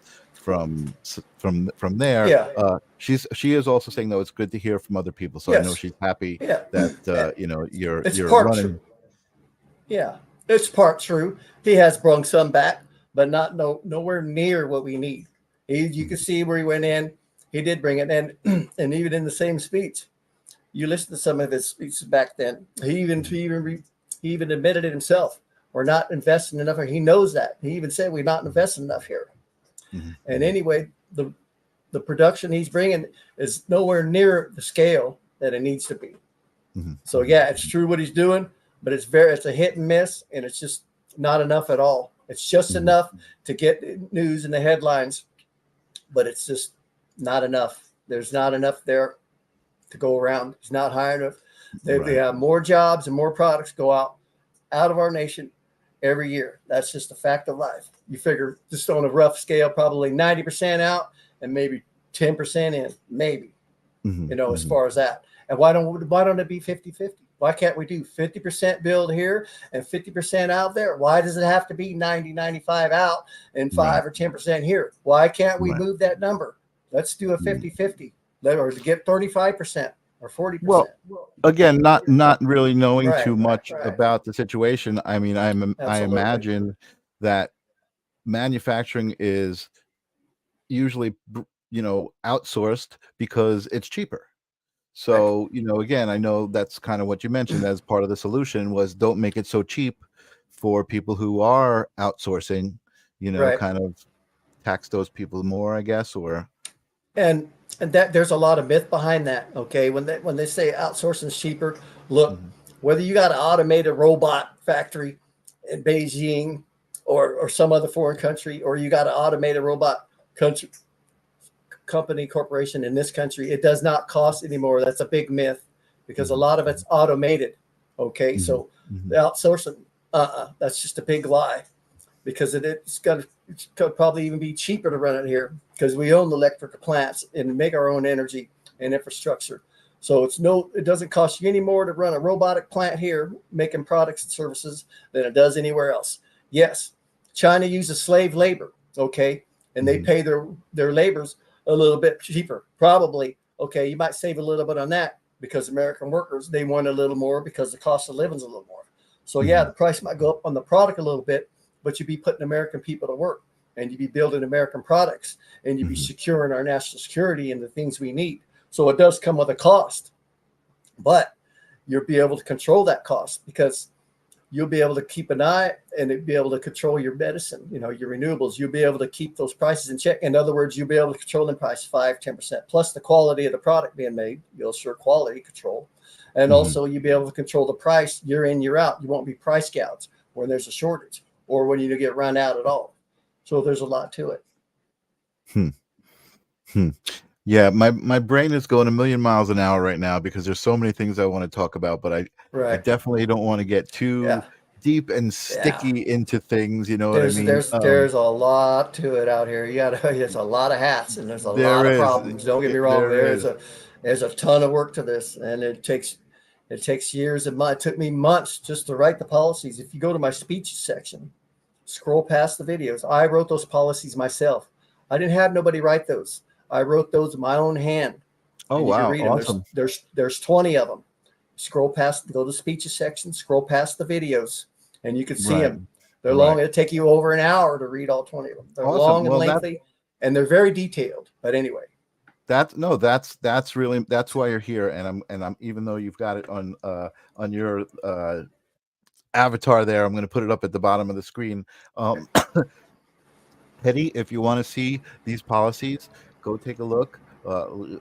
there. Yeah. She is also saying, though, it's good to hear from other people. So I know she's happy that you're running. True. Yeah, it's part true. He has brung some back, but nowhere near what we need. You can see where he went in. He did bring it in, and even in the same speech, you listen to some of his speeches back then. He even admitted it himself. we're not investing enough here. He knows that. He even said we're not investing enough here. And anyway, the production he's bringing is nowhere near the scale that it needs to be. So yeah, it's true what he's doing, but it's a hit and miss, and it's just not enough at all. It's just enough to get news in the headlines, but it's just not enough. There's not enough there to go around. It's not high enough. They have more jobs and more products go out of our nation every year. That's just a fact of life. You figure just on a rough scale, probably 90% out and maybe 10% in, maybe, as far as that. And why don't it be 50-50? Why can't we do 50% build here and 50% out there? Why does it have to be 90-95 out and 5 or 10% here? Why can't we move that number? Let's do a 50-50, or to get 35% or 40%. Well, again, not really knowing too much about the situation. I mean, I imagine that manufacturing is usually, outsourced because it's cheaper. So, again, I know that's kind of what you mentioned as part of the solution was don't make it so cheap for people who are outsourcing, kind of tax those people more, I guess, or. And that there's a lot of myth behind that. Okay. When they say outsourcing is cheaper, look, whether you got an automated robot factory in Beijing or some other foreign country, or you got an automated robot company corporation in this country, it does not cost anymore. That's a big myth because a lot of it's automated. Okay. So the outsourcing, that's just a big lie because it's going to probably even be cheaper to run it here because we own the electrical plants and make our own energy and infrastructure. So it doesn't cost you any more to run a robotic plant here making products and services than it does anywhere else. Yes, China uses slave labor. Okay. And they pay their laborers a little bit cheaper, probably. Okay, you might save a little bit on that because American workers, they want a little more because the cost of living is a little more. So yeah, the price might go up on the product a little bit, but you'd be putting American people to work and you'd be building American products and you'd be securing our national security and the things we need. So it does come with a cost, but you'll be able to control that cost because you'll be able to keep an eye and be able to control your medicine, your renewables. You'll be able to keep those prices in check. In other words, you'll be able to control the price 5-10%, plus the quality of the product being made. You'll assure quality control. And also you'll be able to control the price year in, year out. You won't be price gouges when there's a shortage or when you get run out at all. So there's a lot to it. Yeah, my brain is going a million miles an hour right now because there's so many things I want to talk about, but I definitely don't want to get too deep and sticky into things. You know what I mean? There's a lot to it out here. There's a lot of hats and there's a lot of problems. Don't get me wrong. There's a ton of work to this, and it takes years and months. It took me months just to write the policies. If you go to my speech section, scroll past the videos. I wrote those policies myself. I didn't have nobody write those. I wrote those in my own hand. Oh, wow. Awesome. There's 20 of them. Scroll past, go to the speeches section, scroll past the videos, and you can see them. They're long. It'll take you over an hour to read all 20 of them. They're long and lengthy, and they're very detailed. But anyway. That's really, that's why you're here. And I'm even though you've got it on your avatar there, I'm going to put it up at the bottom of the screen. Hetty, if you want to see these policies, go take a look.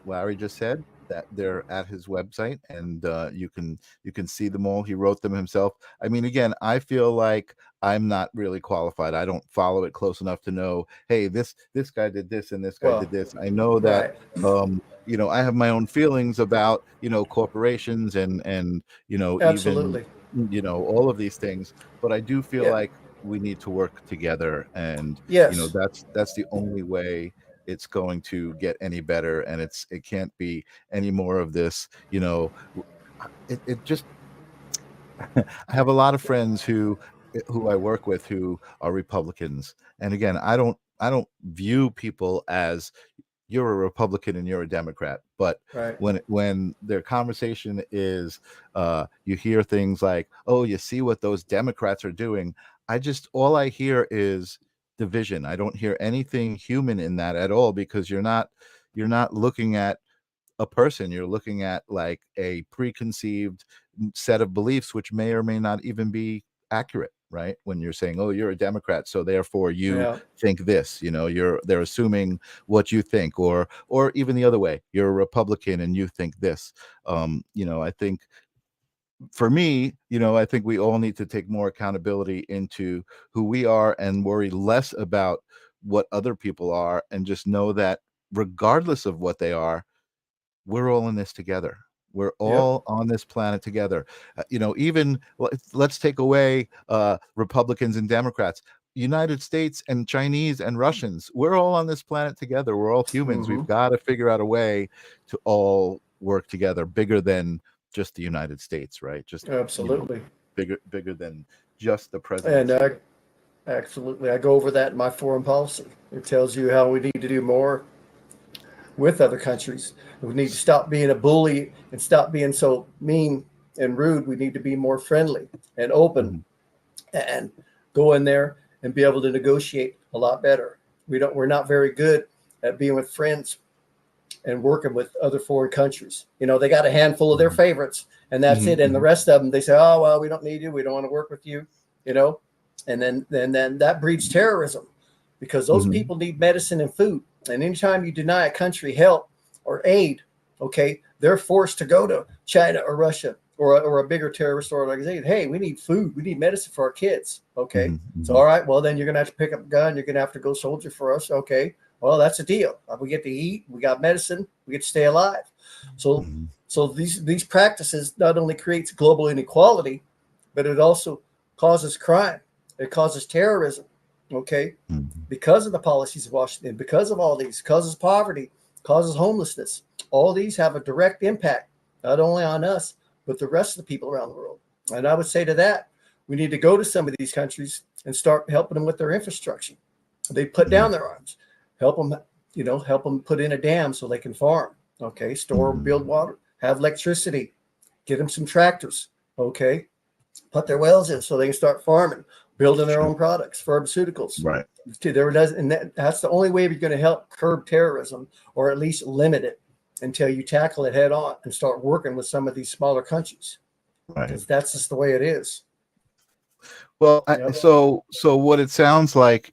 Larry just said that they're at his website, and you can see them all. He wrote them himself. I mean, again, I feel like I'm not really qualified. I don't follow it close enough to know, hey, this guy did this and this guy did this. I know that I have my own feelings about corporations and Absolutely. even all of these things, but I do feel like we need to work together, and that's the only way it's going to get any better, and it can't be any more of this. It just I have a lot of friends who I work with who are Republicans, and again, I don't view people as you're a Republican and you're a Democrat, but when their conversation is you hear things like, oh, you see what those Democrats are doing, all I hear is division. I don't hear anything human in that at all, because you're not looking at a person. You're looking at like a preconceived set of beliefs, which may or may not even be accurate. right? When you're saying, oh, you're a Democrat, so therefore you Yeah. think this, they're assuming what you think, or even the other way, you're a Republican and you think this. I think for me, I think we all need to take more accountability into who we are and worry less about what other people are, and just know that regardless of what they are, we're all in this together. We're Yep. all on this planet together. Even let's take away Republicans and Democrats. United States and Chinese and Russians, we're all on this planet together. We're all humans. Hmm. We've got to figure out a way to all work together, bigger than just the United States, right? Just Absolutely. bigger than just the And presidency. absolutely, I go over that in my foreign policy. It tells you how we need to do more with other countries. We need to stop being a bully and stop being so mean and rude. We need to be more friendly and open Mhm, and go in there and be able to negotiate a lot better. We're not very good at being with friends and working with other foreign countries. They got a handful of their mhm, favorites and that's mhm, it. And the mhm, rest of them, they say, oh, well, we don't need you. We don't want to work with you, you know? And then that breeds terrorism because those mhm, people need medicine and food. And anytime you deny a country help or aid, okay, they're forced to go to China or Russia or a bigger terrorist organization. Hey, we need food. We need medicine for our kids. Okay. mhm, So, mhm, all right, well, then you're going to have to pick up a gun. You're going to have to go soldier for us. Okay. Well, that's a deal. We get to eat. We got medicine. We get to stay alive. So, mhm, so these practices not only creates global inequality, but it also causes crime. It causes terrorism. Okay, mhm, because of the policies of Washington, because of all these, causes poverty, causes homelessness. All these have a direct impact, not only on us, but the rest of the people around the world. And I would say to that, we need to go to some of these countries and start helping them with their infrastructure. They put down mhm, their arms, help them, help them put in a dam so they can farm. Okay, store, build mhm. water, have electricity, get them some tractors. Okay, put their wells in so they can start farming, building their Sure. own products, pharmaceuticals. Right. And that's the only way you're going to help curb terrorism or at least limit it until you tackle it head on and start working with some of these smaller countries Right. because that's just the way it is. Well, Yep. so what it sounds like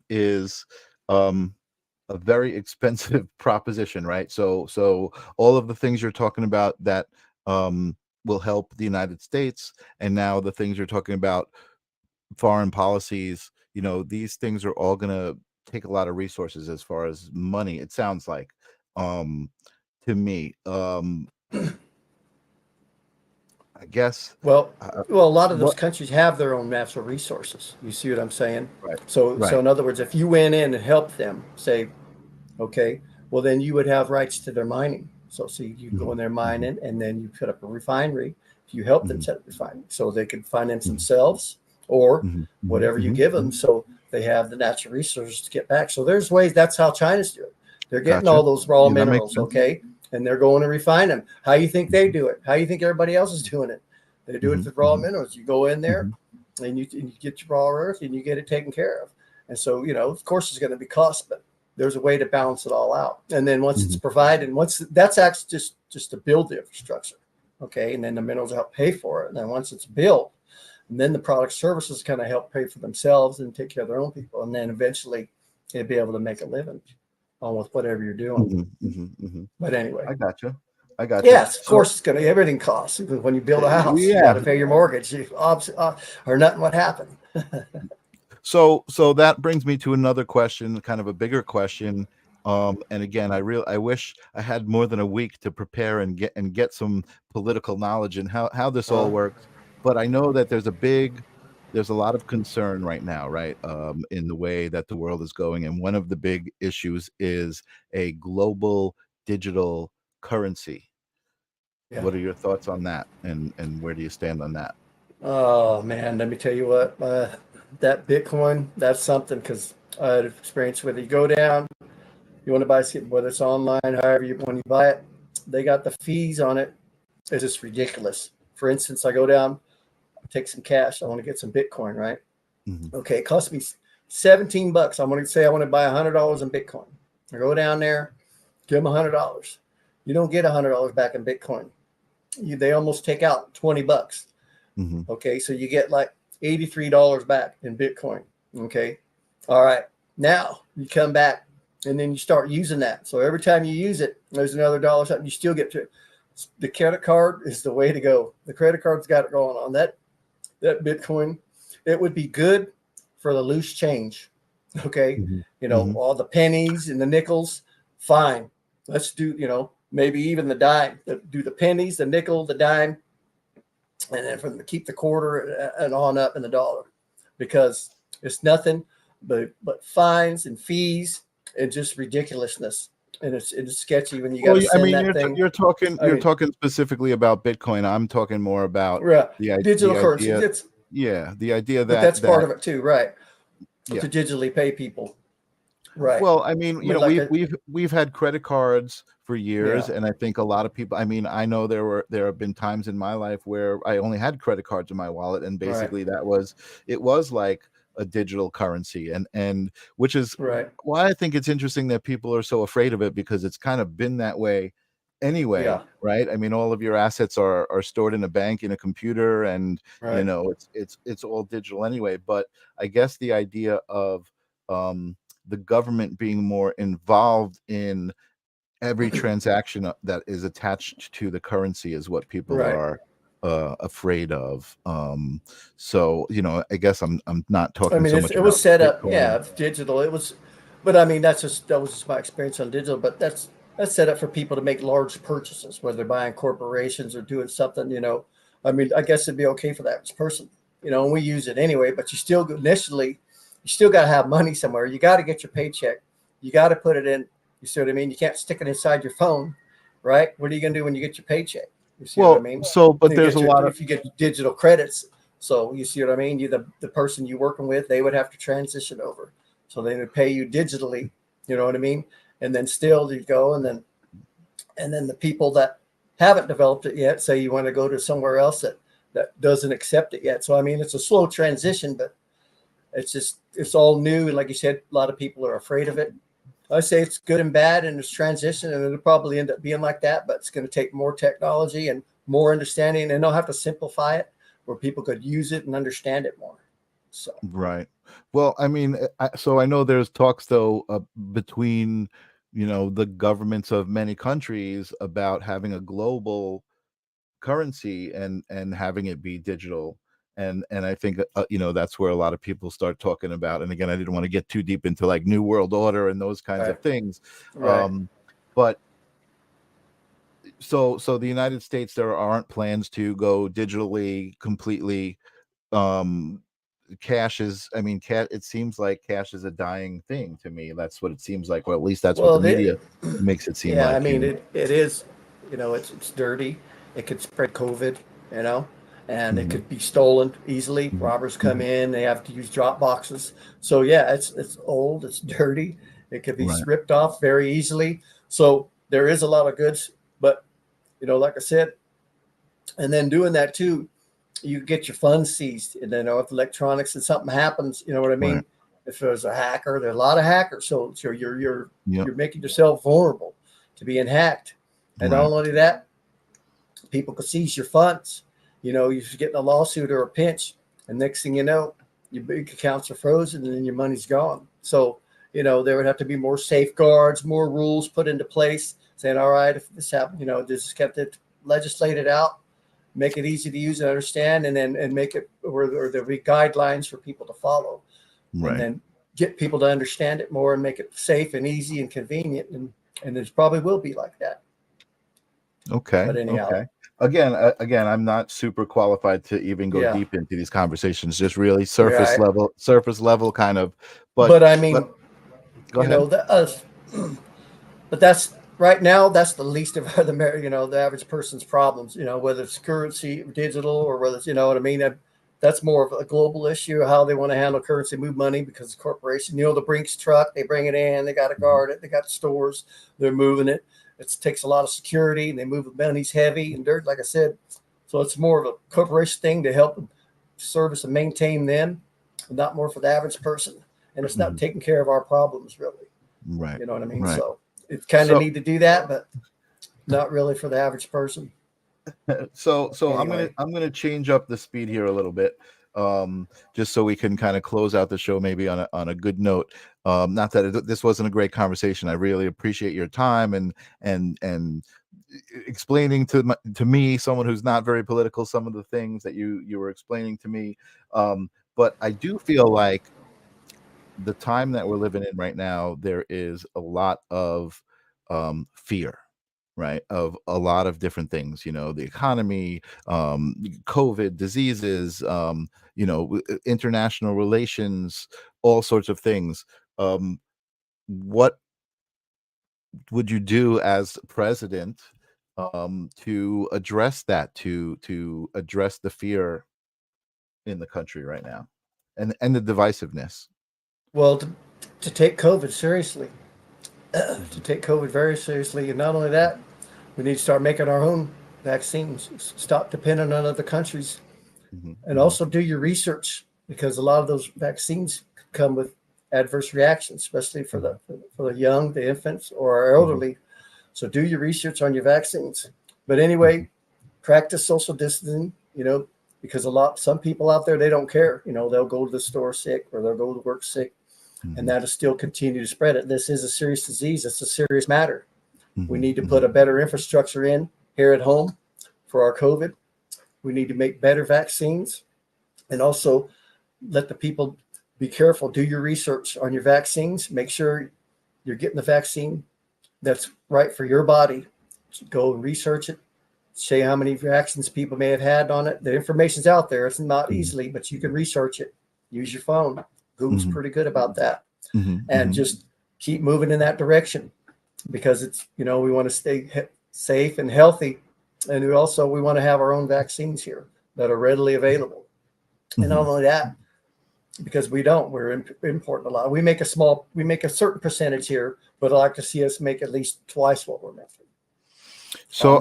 is um, a very expensive proposition, right? So all of the things you're talking about that um, will help the United States, and now the things you're talking about, foreign policies, these things are all going to take a lot of resources as far as money. It sounds like um, to me. I guess. Well, Uh, well, a lot of those what? countries have their own natural resources. You see what I'm saying? Right. So Right. in other words, if you went in and helped them, say, okay, well then you would have rights to their mining. So see, you go Mhm, in there mhm, mining, and then you put up a refinery. You help them mhm, set up refinery, so they can finance mhm, themselves or mhm, mhm, whatever you mhm, give them, mhm. so they have the natural resources to get back. So there's ways. That's how China's doing. They're getting Gotcha. all those raw Yeah, that makes minerals, sense. okay, and they're going to refine them. How you think they Mhm, do it? How you think everybody else is doing it? They do it mhm, with raw mhm, minerals. You go in there mhm, and you get your raw earth and you get it taken care of. And so, of course, it's going to be cost, but there's a way to balance it all out. And then once it's mhm, provided, once that's actually just to build the infrastructure, okay, and then the minerals help pay for it. And then once it's built, and then the product services kind of help pay for themselves and take care of their own people, and then eventually they'll be able to make a living on with whatever you're doing. mhm, mhm, mhm. But anyway, I gotcha. I gotcha. yes, of So, course, it's going to everything costs. When you build a house, you got yeah. to pay your mortgage, or nothing would happen. So that brings me to another question, kind of a bigger question. And again, I wish I had more than a week to prepare and get some political knowledge and how this all Uh, works. But I know that there's a lot of concern right now, right? In the way that the world is going. And one of the big issues is a global digital currency. yeah. What are your thoughts on that? And where do you stand on that? Oh man, let me tell you what, that Bitcoin, that's something because I had experience with it. You go down, you want to buy something, whether it's online, however you when you buy it, they got the fees on it. It's just ridiculous. For instance, I go down, take some cash. I want to get some Bitcoin, right? Mhm, Okay, it cost me $17. I'm going to say I want to buy $100 in Bitcoin. I go down there, give them $100. You don't get $100 back in Bitcoin. They almost take out $20. mhm, Okay, so you get like $83 back in Bitcoin. Okay. All right. Now you come back and then you start using that. So every time you use it, there's another dollar something. You still get to it. The credit card is the way to go. The credit card's got it going on. That Bitcoin, it would be good for the loose change. Okay. All the pennies and the nickels, fine. Let's do, maybe even the dime. Do the pennies, the nickel, the dime, and then keep the quarter and on up in the dollar, because it's nothing but fines and fees and just ridiculousness. And it's sketchy when you got to send that thing. You're talking specifically about Bitcoin. I'm talking more about digital currency. The idea that but that's part of it too, right? Yeah. To digitally pay people. Right. Well, I mean, we've had credit cards for years, and I think a lot of people. I mean, I know there have been times in my life where I only had credit cards in my wallet, and basically it was like a digital currency, and which is why I think it's interesting that people are so afraid of it, because it's kind of been that way anyway, right? I mean, all of your assets are stored in a bank, in a computer, and it's all digital anyway. But I guess the idea of the government being more involved in every transaction that is attached to the currency is what people are afraid of. So I guess I'm not talking. I mean, so much it was set up, Bitcoin. it's digital. It was, but I mean, that was just my experience on digital. But that's set up for people to make large purchases, whether they're buying corporations or doing something. I mean, I guess it'd be okay for the average person. And we use it anyway. But you still got to have money somewhere. You got to get your paycheck. You got to put it in. You see what I mean? You can't stick it inside your phone, right? What are you going to do when you get your paycheck? You see what I mean? So, but there's if you get digital credits. So you see what I mean? The person you're working with, they would have to transition over. So they would pay you digitally. You know what I mean? And then still you go, and then the people that haven't developed it yet, say you want to go to somewhere else that doesn't accept it yet. So I mean, it's a slow transition, but it's all new. And like you said, a lot of people are afraid of it. I say it's good and bad, and it's transition, and it'll probably end up being like that, but it's going to take more technology and more understanding, and they'll have to simplify it where people could use it and understand it more. So right. Well, I mean, so I know there's talks though between the governments of many countries about having a global currency and having it be digital. And I think that's where a lot of people start talking about. And again, I didn't want to get too deep into like New World Order and those kinds of things. But so the United States, there aren't plans to go digitally completely. Cash is, I mean, it seems like cash is a dying thing to me. That's what it seems like, or at least that's what the media makes it seem like. I mean, it is, it's dirty. It could spread COVID, and it could be stolen easily. Robbers come in, they have to use drop boxes. So yeah, it's old, it's dirty. It could be ripped off very easily. So there is a lot of goods, but like I said, and then doing that too, you get your funds seized, and then if electronics and something happens, you know what I mean? If there's a hacker, there's a lot of hackers. So you're making yourself vulnerable to being hacked. And not only that, people could seize your funds. You're getting a lawsuit or a pinch, and next thing you know, your bank accounts are frozen and then your money's gone. So, there would have to be more safeguards, more rules put into place saying, all right, if this happened, this is kept it legislated out, make it easy to use and understand, and make it where there'll be guidelines for people to follow. And then get people to understand it more and make it safe and easy and convenient. And there probably will be like that. Okay. But anyhow. Okay. Again, I'm not super qualified to even go deep into these conversations. Just really surface level kind of. But I mean, go ahead. But that's right now. That's the least of the average person's problems. Whether it's currency, digital, or whether it's what I mean. That's more of a global issue, how they want to handle currency, move money, because the corporation, the Brinks truck, they bring it in, they got to guard it, they got stores, they're moving it. It takes a lot of security, and they move the money's heavy and dirt, like I said. So it's more of a corporation thing to help service and maintain them, not more for the average person. And it's not taking care of our problems, really. Right. You know what I mean? Right. So it kind of need to do that, but not really for the average person. So anyway. I'm gonna change up the speed here a little bit. just so we can kind of close out the show maybe on a good note. Not that this wasn't a great conversation. I really appreciate your time and explaining to me, someone who's not very political, some of the things that you were explaining to me. But I do feel like the time that we're living in right now, there is a lot of fear, right, of a lot of different things, the economy, COVID, diseases, international relations, all sorts of things. What would you do as president to address that, to address the fear in the country right now, and the divisiveness? Well, to take COVID seriously, to take COVID very seriously, and not only that, we need to start making our own vaccines. Stop depending on other countries, and also do your research, because a lot of those vaccines come with adverse reactions, especially for the young, the infants, or our elderly. So do your research on your vaccines. But anyway, practice social distancing, because some people out there, they don't care. They'll go to the store sick, or they'll go to work sick, and that'll still continue to spread it. This is a serious disease. It's a serious matter. We need to put a better infrastructure in here at home for our COVID. We need to make better vaccines, and also let the people be careful. Do your research on your vaccines. Make sure you're getting the vaccine that's right for your body. Go and research it. Say how many reactions people may have had on it. The information's out there. It's not easily, but you can research it. Use your phone. Google's pretty good about that. And just keep moving in that direction, because it's, we want to stay safe and healthy. And we want to have our own vaccines here that are readily available. And not only that, because we're importing a lot. We make a certain percentage here, but I'd like to see us make at least twice what we're making. So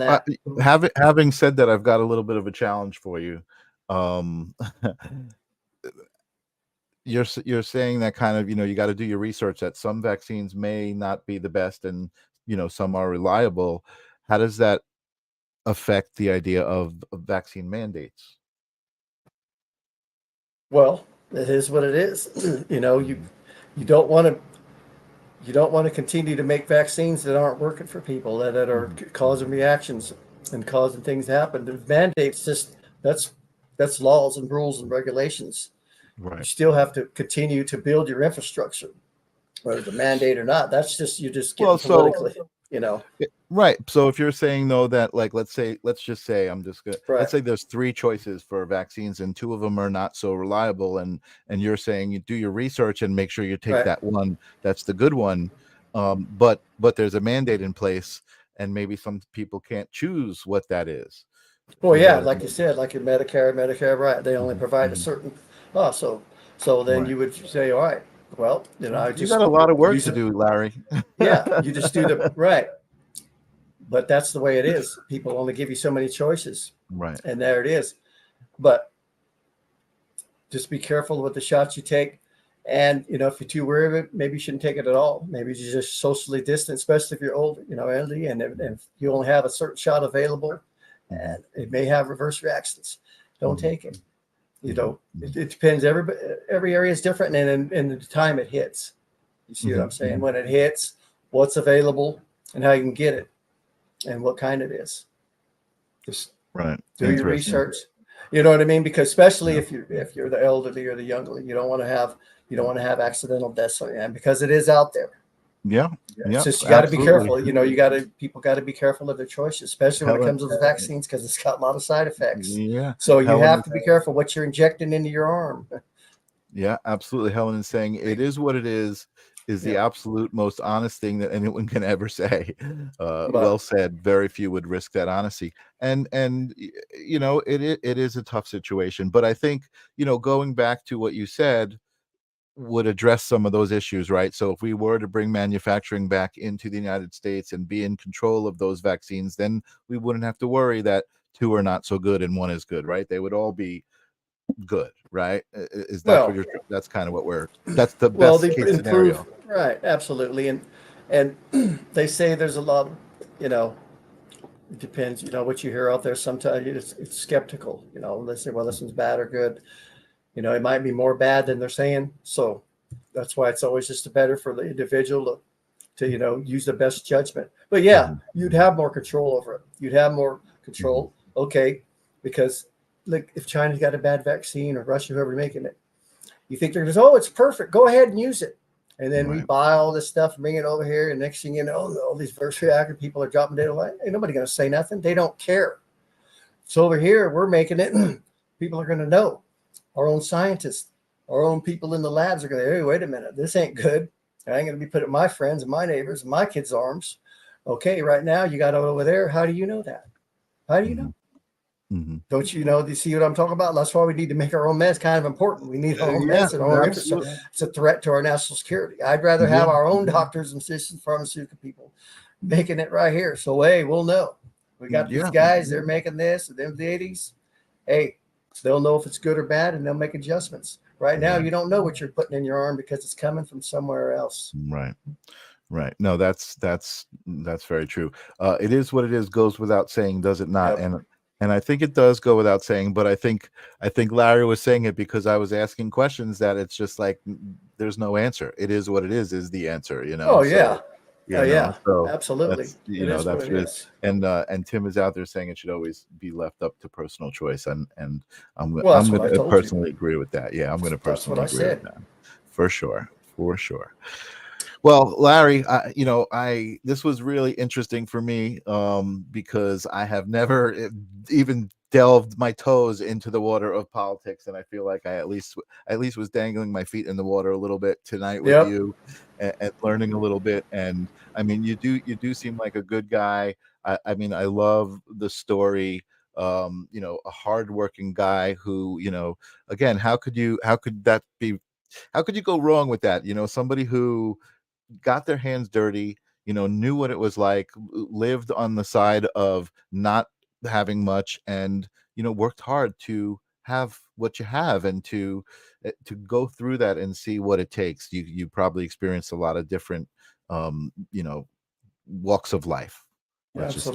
having said that, I've got a little bit of a challenge for you. You're saying that kind of, you got to do your research, that some vaccines may not be the best, and some are reliable. How does that affect the idea of vaccine mandates? Well, it is what it is. You don't want to continue to make vaccines that aren't working for people, that are causing reactions and causing things to happen. The mandates, that's laws and rules and regulations. Right. You still have to continue to build your infrastructure, whether the mandate or not. That's just, you're just getting politically, Right. So if you're saying, though, that, like, let's just say, let's say there's 3 choices for vaccines, and 2 of them are not so reliable, and you're saying you do your research and make sure you take that one that's the good one, but there's a mandate in place, and maybe some people can't choose what that is. Well, yeah, like you said, like your Medicare, right? They only provide a certain. So then you would say, all right, well, you got a lot of work to do, Larry. Yeah, you just do the right. But that's the way it is. People only give you so many choices. Right. And there it is. But just be careful with the shots you take. And, if you're too worried of it, maybe you shouldn't take it at all. Maybe you just socially distant, especially if you're old, elderly, and if you only have a certain shot available, and it may have reverse reactions. Don't take it. It depends. Every area is different, and the time it hits. You see what I'm saying? When it hits, what's available and how you can get it, and what kind it is. Just do your research. You know what I mean? Because especially if you're the elderly or the younger, you don't want to have accidental deaths, because it is out there. Yeah. It's just, you got to be careful. People got to be careful of their choices, especially when it comes to the vaccines, because it's got a lot of side effects. Yeah. So you have to be careful what you're injecting into your arm. Yeah, absolutely. Helen is saying it is what it is the absolute most honest thing that anyone can ever say. Well said. Very few would risk that honesty. And it is a tough situation. But I think, going back to what you said, would address some of those issues, right? So if we were to bring manufacturing back into the United States and be in control of those vaccines, then we wouldn't have to worry that 2 are not so good and 1 is good, right? They would all be good, right? Is that that's kind of what that's the best case scenario. Right, absolutely. And they say there's a lot, it depends, what you hear out there. Sometimes it's skeptical, they say, well, this one's bad or good. You know, it might be more bad than they're saying. So that's why it's always just better for the individual to you know, use the best judgment. But yeah, you'd have more control over it. You'd have more control. Okay. Because like if China's got a bad vaccine or Russia, whoever's making it, you think they're just, oh, it's perfect. Go ahead and use it. And then we buy all this stuff, bring it over here. And next thing you know, all these first reactor people are dropping dead. Like, ain't nobody going to say nothing. They don't care. So over here, we're making it. People are going to know. Our own scientists, our own people in the labs are going to, hey, wait a minute. This ain't good. I ain't going to be putting my friends and my neighbors and my kids' arms. Okay, right now you got it over there. How do you know that? How do you know? Don't you know? Do you see what I'm talking about? That's why we need to make our own meds kind of important. We need our own meds and our infrastructure. It's a threat to our national security. I'd rather have our own doctors and physicians, pharmaceutical people making it right here. So, hey, we'll know. We got these guys, they're making this, and them the 80s. Hey, they'll know if it's good or bad, and they'll make adjustments. Right now, you don't know what you're putting in your arm because it's coming from somewhere else. Right. No, that's very true. It is what it is, goes without saying, does it not? And I think it does go without saying, but I think Larry was saying it because I was asking questions that it's just like there's no answer. It is what it is the answer, you know. Oh yeah. So, so absolutely. That's, you know, that's good. And Tim is out there saying it should always be left up to personal choice, and I'm going to personally agree with that. Yeah, I'm going to personally agree with that for sure. Well, Larry, this was really interesting for me because I have never even delved my toes into the water of politics, and I feel like I at least was dangling my feet in the water a little bit tonight with you and learning a little bit. And I mean, you do seem like a good guy. I mean, I love the story. A hardworking guy who, again, how could you go wrong with that? Somebody who got their hands dirty, knew what it was like, lived on the side of not having much, and worked hard to have what you have, and to go through that and see what it takes. You probably experienced a lot of different walks of life. Let's just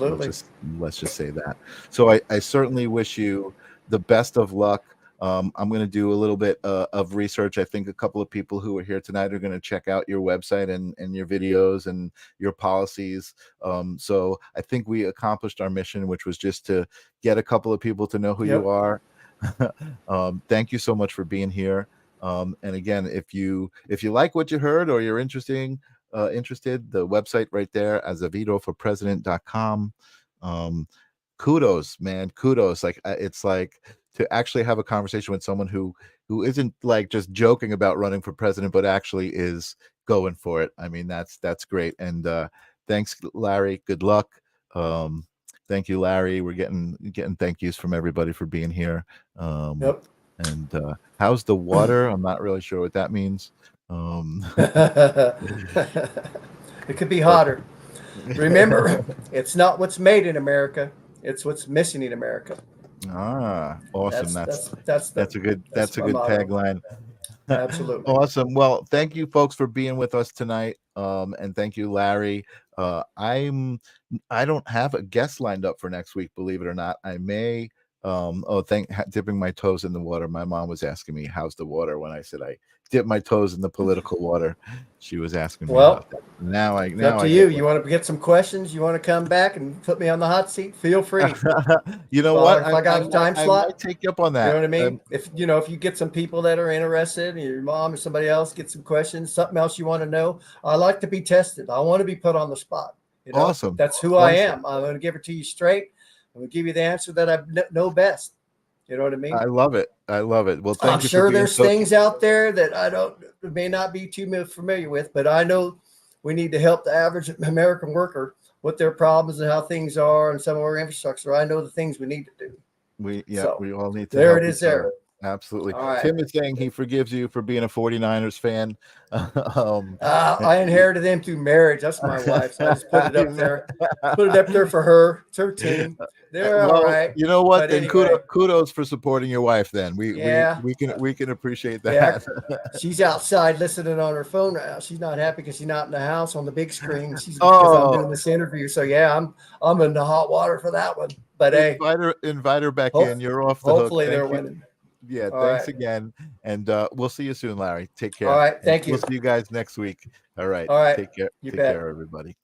say that. So I certainly wish you the best of luck. I'm going to do a little bit of research. I think a couple of people who are here tonight are going to check out your website and your videos and your policies. So I think we accomplished our mission, which was just to get a couple of people to know who you are. Thank you so much for being here. And again, if you like what you heard or you're interested, the website right there, azevedoforpresident.com. Kudos, man. Kudos. Like, it's like to actually have a conversation with someone who isn't like just joking about running for president, but actually is going for it. I mean, that's great. And thanks, Larry. Good luck. Thank you, Larry. We're getting thank yous from everybody for being here. And how's the water? I'm not really sure what that means. It could be hotter. Remember, it's not what's made in America, it's what's missing in America. Awesome. That's a good tagline. Absolutely. Awesome. Well, thank you folks for being with us tonight. And thank you, Larry. I don't have a guest lined up for next week, believe it or not. I may dipping my toes in the water. My mom was asking me how's the water when I said I dipped my toes in the political water. She was asking me about that. Now up to you. You want to get some questions? You want to come back and put me on the hot seat? Feel free. You know what? If I got a time slot, I might take you up on that. You know what I mean? If you get some people that are interested, and your mom or somebody else get some questions, something else you want to know. I like to be tested. I want to be put on the spot. Awesome. That's who I am. I'm going to give it to you straight. I'm going to give you the answer that I know best. You know what I mean? I love it. Well, thank you. I'm sure there's things out there that I may not be too familiar with, but I know we need to help the average American worker with their problems and how things are and some of our infrastructure. I know the things we need to do. We all need to. There it is there. Absolutely. Right. Tim is saying he forgives you for being a 49ers fan. I inherited them through marriage. That's my wife. So I just put it up there. Put it up there for her. It's her team. They're all right. You know what? But then anyway, kudos for supporting your wife. Then we can appreciate that. Yeah. She's outside listening on her phone right now. She's not happy because she's not in the house on the big screen. She's because I'm doing this interview. So yeah, I'm in the hot water for that one. But invite her back in. You're off the hook. Hopefully they're winning. Yeah, All thanks right. again. And we'll see you soon, Larry. Take care. All right. And Thank we'll you. see you guys next week. All right. All right. Take care. You Take bet. care, everybody.